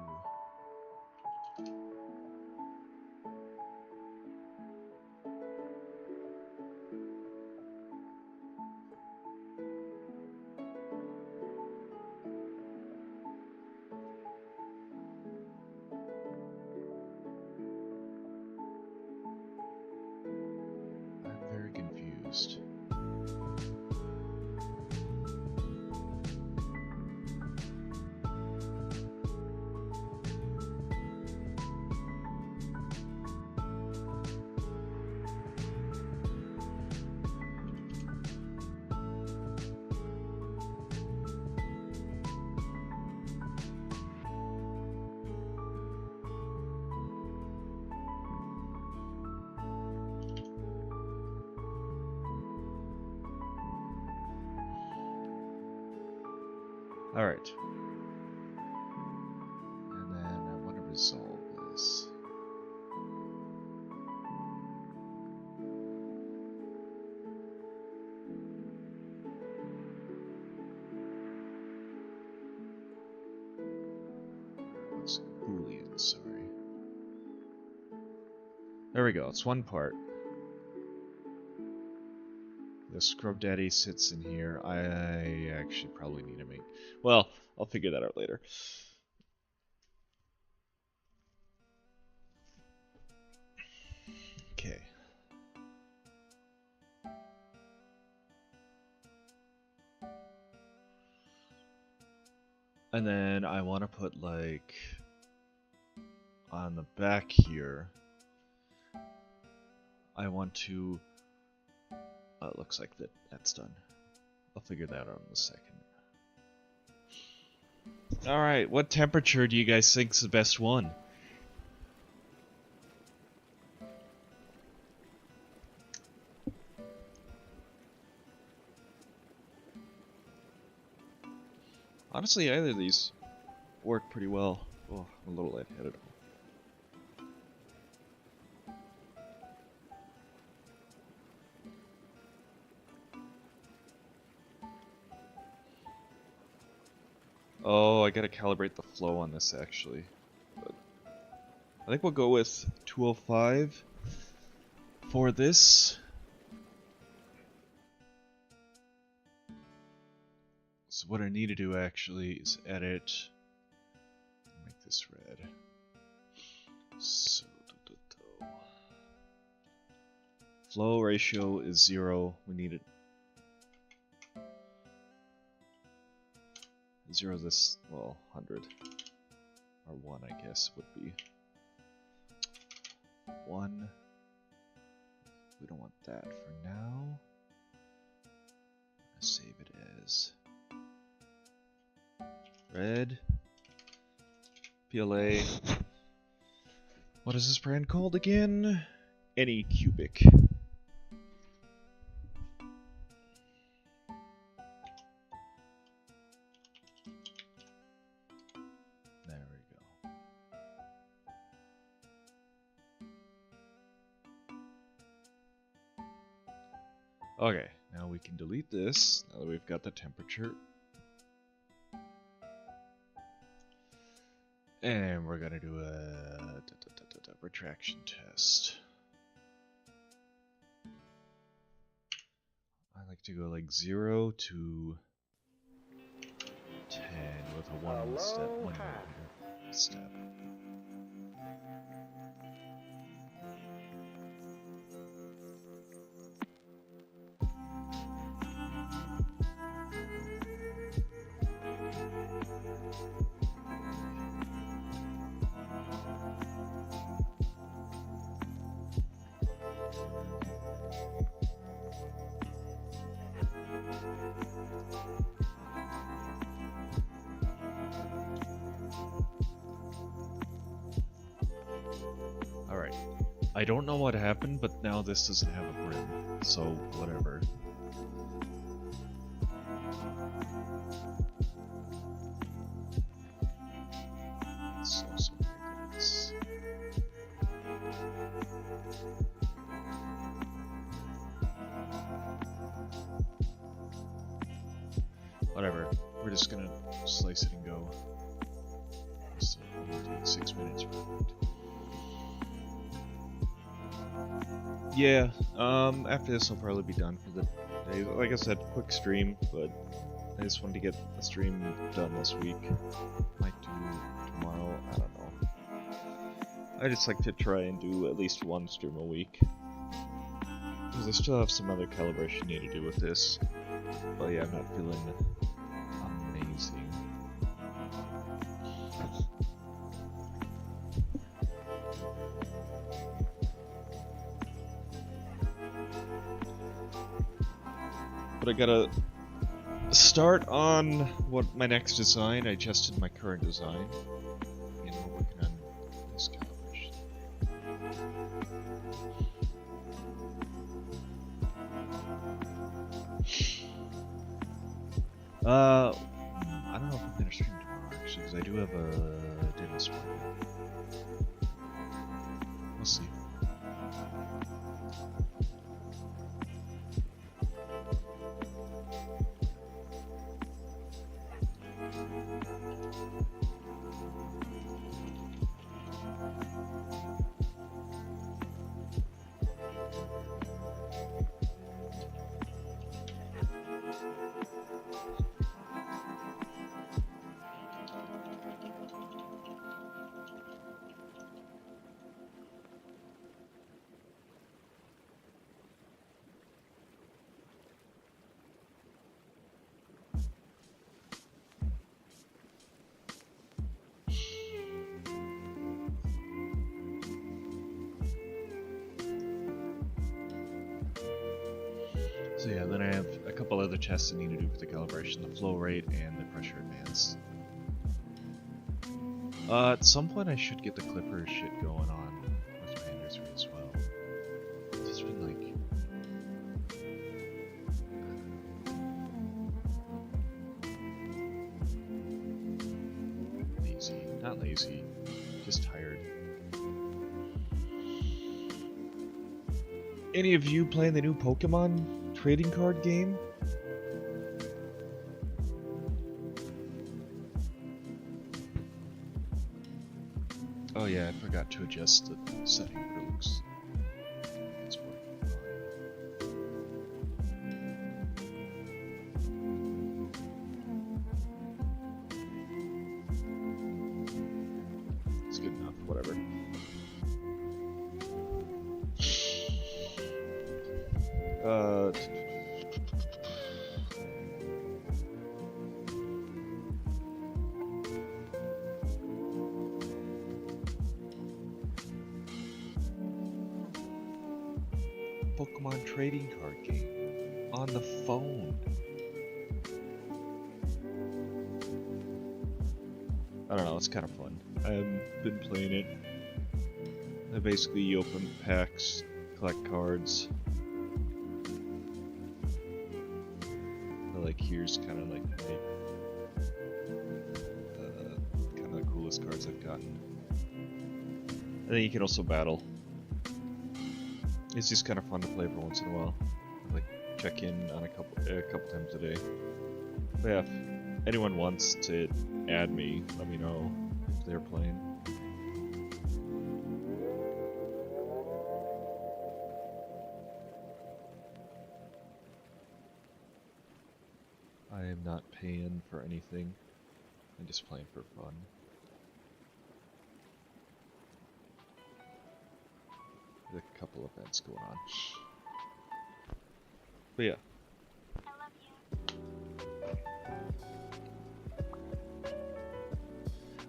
I'm very confused. Alright. And then I want to resolve this. It's Boolean, sorry. There we go, it's one part. The Scrub Daddy sits in here. I actually probably need to make... Well, I'll figure that out later. Okay. And then I want to put, like, on the back here, I want to... it looks like that's done. I'll figure that out in a second. Alright, what temperature do you guys think's the best one? Honestly, either of these work pretty well. Oh, I'm a little lightheaded. Oh, I gotta calibrate the flow on this actually. But I think we'll go with 205 for this. So what I need to do actually is edit, make this red. So, flow ratio is 0. We need it. 0 this, well, 100. Or 1, I guess, would be. 1. We don't want that for now. Let's save it as red. PLA. What is this brand called again? Any cubic. There we go. Okay, now we can delete this now that we've got the temperature. And we're gonna do a retraction test. I like to go like 0 to 10 with a 1 step, 1 millimeter step. Alright, I don't know what happened, but now this doesn't have a brim, so whatever. Whatever. We're just gonna slice it and go. So it'll take 6 minutes. Yeah, after this I'll probably be done for the day. Like I said, quick stream, but I just wanted to get a stream done this week. Might do tomorrow, I don't know. I just like to try and do at least one stream a week. Because I still have some other calibration need to do with this. But yeah, I'm not feeling amazing. But I gotta start on what my next design. I adjusted my current design. And we're working on this calibration. I don't know if I'm gonna stream tomorrow actually, because I do have a dentist appointment. We'll see. So yeah, then I have a couple other tests I need to do for the calibration, the flow rate and the pressure advance. At some point I should get the clipper shit going on with my industry as well. It's just been like... lazy. Not lazy, just tired. Any of you playing the new Pokemon trading card game? Oh yeah, I forgot to adjust the setting for looks. It's working fine. It's good enough, whatever. Pokemon trading card game on the phone. I don't know, it's kind of fun. I've been playing it. I basically open packs, collect cards. Like here's kind of like kind of the coolest cards I've gotten. And then you can also battle. It's just kind of fun to play every once in a while. Like check in on a couple times a day. But yeah, if anyone wants to add me, let me know if they're playing. I am not paying for anything. I'm just playing for fun. There's a couple events going on. But yeah. I love you.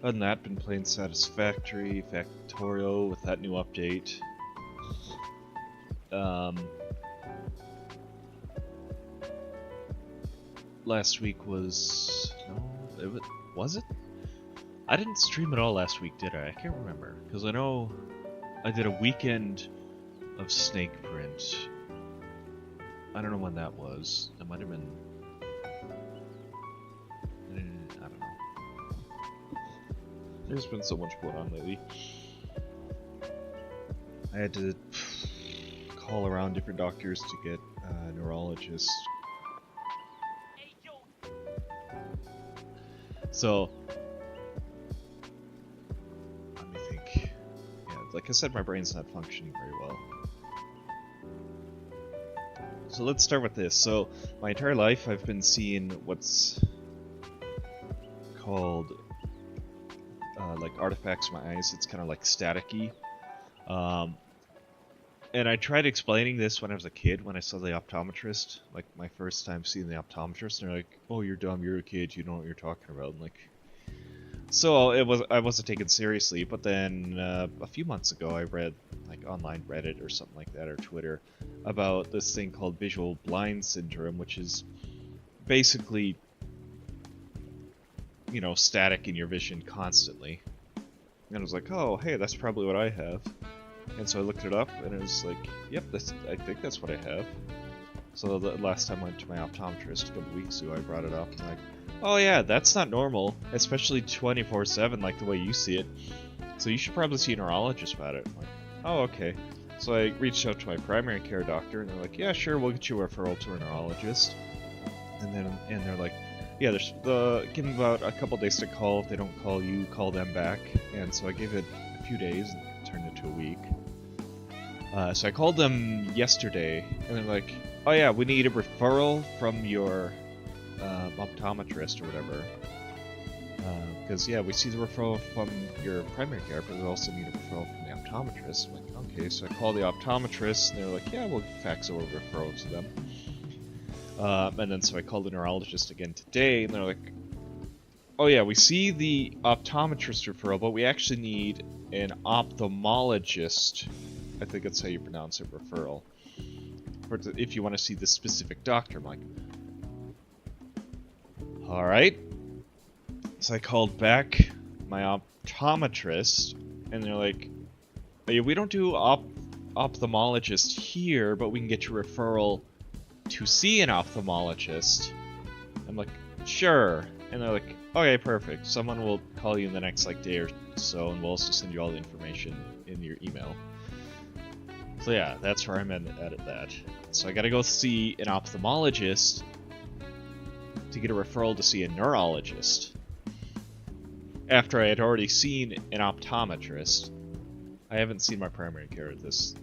Other than that, been playing Satisfactory, Factorial with that new update. Last week was... no, was it? I didn't stream at all last week, did I? I can't remember. Because I know I did a weekend of Snakeprint. I don't know when that was. It might have been... I don't know. There's been so much going on lately. I had to call around different doctors to get a neurologist. So, let me think. Yeah, like I said, my brain's not functioning very well. So let's start with this. So, my entire life I've been seeing what's called like artifacts in my eyes. It's kind of like staticky. And I tried explaining this when I was a kid, when I saw the optometrist, like my first time seeing the optometrist, and they're like, "Oh, you're dumb, you're a kid, you don't know what you're talking about." And like, so I wasn't taken seriously. But then a few months ago, I read like online Reddit or something like that, or Twitter, about this thing called visual blind syndrome, which is basically, you know, static in your vision constantly. And I was like, "Oh, hey, that's probably what I have." And so I looked it up, and it was like, yep, I think that's what I have. So the last time I went to my optometrist a couple weeks ago, I brought it up, and like, oh yeah, that's not normal, especially 24/7 like the way you see it. So you should probably see a neurologist about it. I'm like, oh, okay. So I reached out to my primary care doctor, and they're like, yeah, sure, we'll get you a referral to a neurologist. And they're like, yeah, give them about a couple days to call. If they don't call you, call them back. And so I gave it a few days, and it turned into a week. So I called them yesterday, and they're like, oh yeah, we need a referral from your optometrist or whatever. Because, yeah, we see the referral from your primary care, but we also need a referral from the optometrist. I'm like, okay, so I call the optometrist, and they're like, yeah, we'll fax over a referral to them. And then so I called the neurologist again today, and they're like, oh yeah, we see the optometrist referral, but we actually need an ophthalmologist, I think that's how you pronounce it, referral, if you want to see the specific doctor. I'm like, alright. So I called back my optometrist, and they're like, oh, yeah, we don't do ophthalmologist here, but we can get you a referral to see an ophthalmologist. I'm like, sure. And they're like, okay, perfect. Someone will call you in the next like day or so, and we'll also send you all the information in your email. So yeah, that's where I'm at that. So I gotta go see an ophthalmologist to get a referral to see a neurologist. After I had already seen an optometrist. I haven't seen my primary care this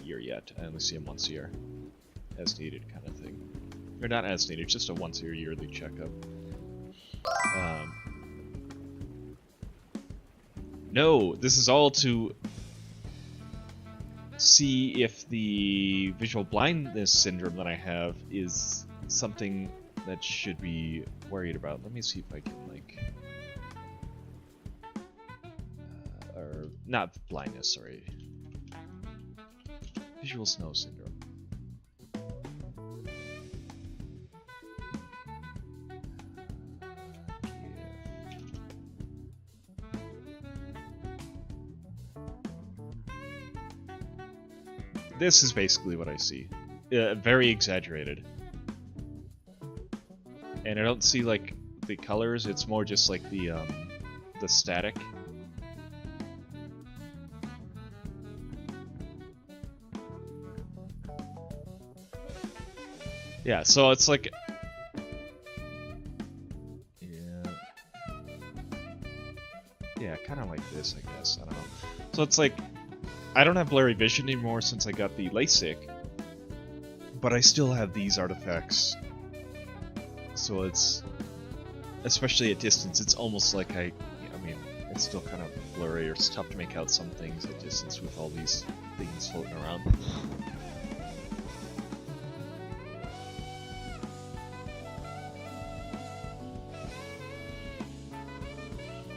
year yet. I only see him once a year. As needed kind of thing. Or not as needed, just a once a year yearly checkup. No, this is all to see if the visual blindness syndrome that I have is something that should be worried about. Let me see if I can, like... or not blindness, sorry. Visual snow syndrome. This is basically what I see. Very exaggerated. And I don't see, like, the colors, it's more just, like, the static. Yeah, so it's like... Yeah, kind of like this, I guess. I don't know. So it's like... I don't have blurry vision anymore since I got the LASIK, but I still have these artifacts. So it's, especially at distance, it's almost like I mean, it's still kind of blurry, or it's tough to make out some things at distance with all these things floating around.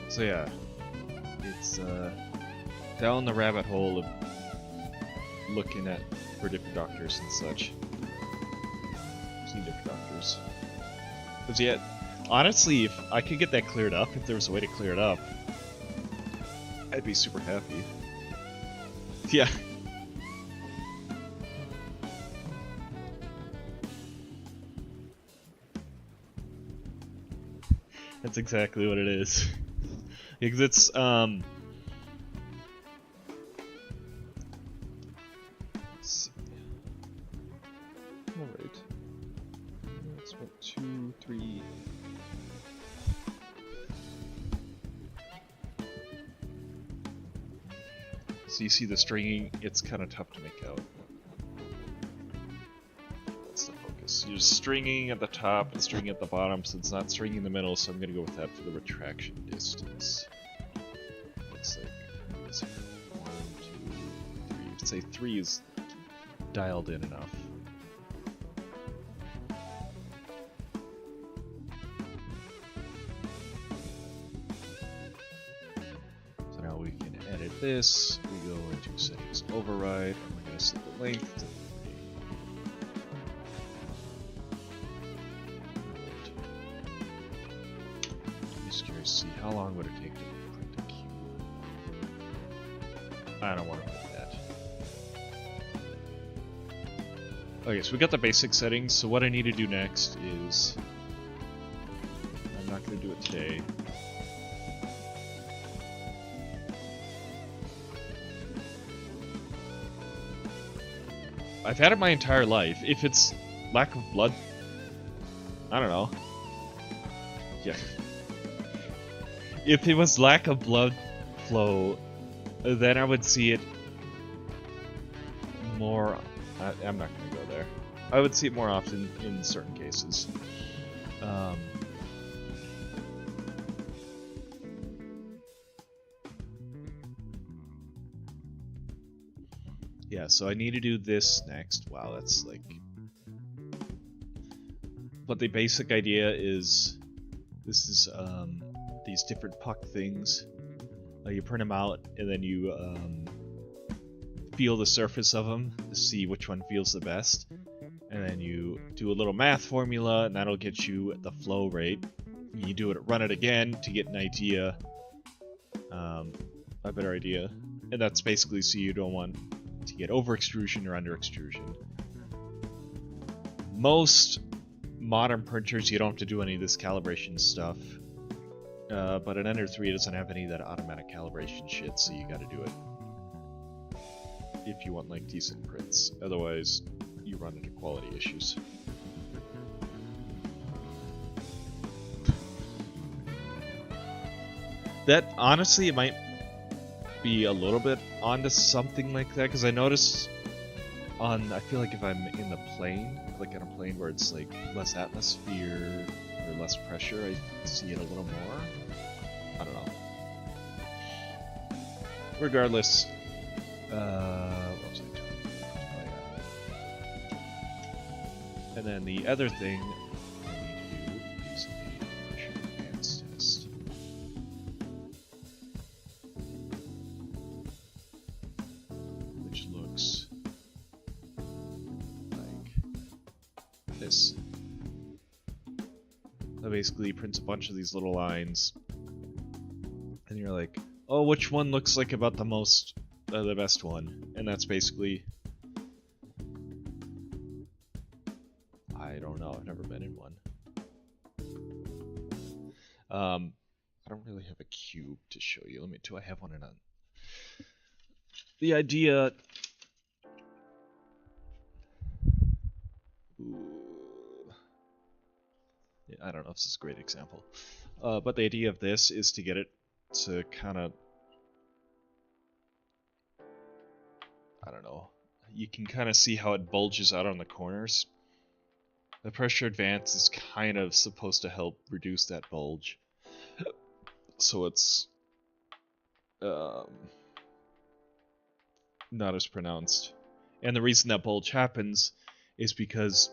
So yeah, it's down the rabbit hole of looking for different doctors and such. See different doctors. Because yeah, honestly, if I could get that cleared up, if there was a way to clear it up, I'd be super happy. Yeah. That's exactly what it is. Because it's, alright. That's what, 2, 3... So you see the stringing, it's kind of tough to make out. That's the focus. You're stringing at the top and stringing at the bottom, so it's not stringing in the middle, so I'm going to go with that for the retraction distance. Looks like, what is it? 1, 2, 3. I'd say 3 is dialed in enough. So now we can edit this. We go into settings override, and we're going to set the length to 3. I'm just curious to see how long would it take to print a cube. I don't want to put that. Okay, so we got the basic settings, so what I need to do next is... I'm not going to do it today. I've had it my entire life. If it's lack of blood... I don't know. Yeah. If it was lack of blood flow, then I would see it more... I'm not going to go there. I would see it more often in certain cases. Yeah, so I need to do this next. Wow, that's like... But the basic idea is... This is these different puck things. You print them out, and then you feel the surface of them to see which one feels the best. And then you do a little math formula, and that'll get you the flow rate. You do it, run it again to get an idea, a better idea. And that's basically so you don't want to get over extrusion or under extrusion. Most modern printers, you don't have to do any of this calibration stuff. But an Ender 3 doesn't have any of that automatic calibration shit, so you gotta do it. If you want like decent prints. Otherwise, you run into quality issues. That, honestly, it might be a little bit onto something like that, because I notice on, I feel like if I'm in the plane, like on a plane where it's like less atmosphere or less pressure, I see it a little more. I don't know. Regardless, what was I doing? Oh, yeah. And then the other thing I need to do is a pressure advance test. Which looks like this. That basically prints a bunch of these little lines. And you're like, oh, which one looks like about the most, the best one? And that's basically... I don't know, I've never been in one. I don't really have a cube to show you. Do I have one or not? The idea... Ooh. Yeah, I don't know if this is a great example. But the idea of this is to get it to kind of, I don't know, you can kind of see how it bulges out on the corners. The pressure advance is kind of supposed to help reduce that bulge, so it's not as pronounced. And the reason that bulge happens is because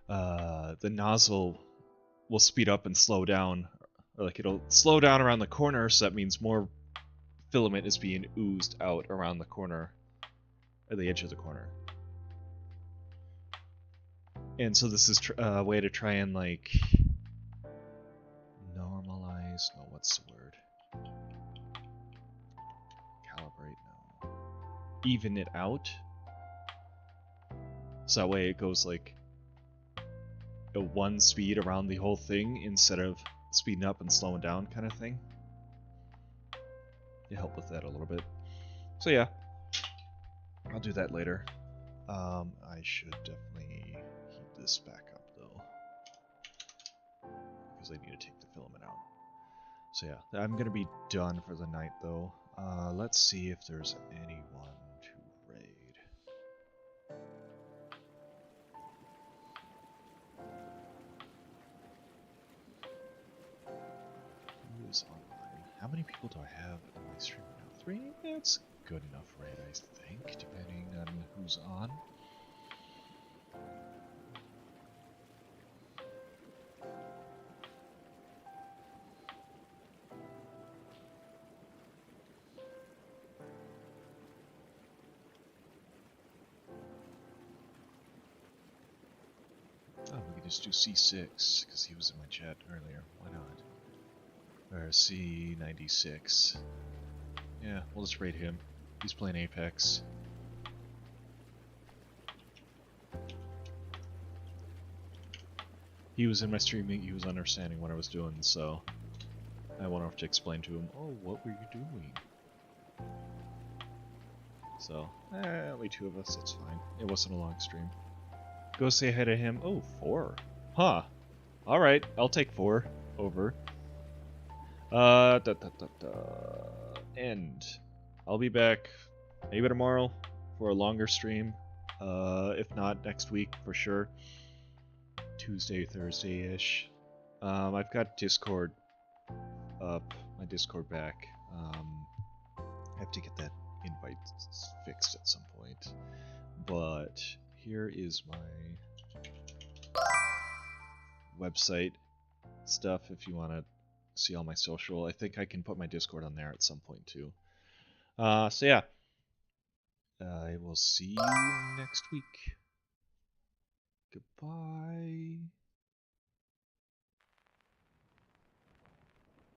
the nozzle will speed up and slow down. Or like it'll slow down around the corner, so that means more filament is being oozed out around the corner, or the edge of the corner. And so this is a way to try and like normalize. No, what's the word? Calibrate. No. Even it out. So that way it goes like a one speed around the whole thing instead of speeding up and slowing down kind of thing. You help with that a little bit. So yeah, I'll do that later. I should definitely heat this back up though, because I need to take the filament out. So yeah, I'm gonna be done for the night though. Let's see if there's anyone to raid. Who is online? How many people do I have in my stream now? 3? That's good enough raid, I think, depending on who's on. Oh, we could just do C6, because he was in my chat earlier. Why not? Or C96. Yeah, we'll just raid him. He's playing Apex. He was in my stream, he was understanding what I was doing, so I won't have to explain to him, oh, what were you doing? So, only 2 of us, that's fine. It wasn't a long stream. Go say hi to him. Oh, 4. Huh. Alright, I'll take 4 over. End. I'll be back maybe tomorrow for a longer stream. If not, next week for sure. Tuesday, Thursday-ish. I've got Discord up, my Discord back. I have to get that invite fixed at some point. But here is my website stuff if you want to see all my social. I think I can put my Discord on there at some point too. So yeah, I will see you next week. Goodbye.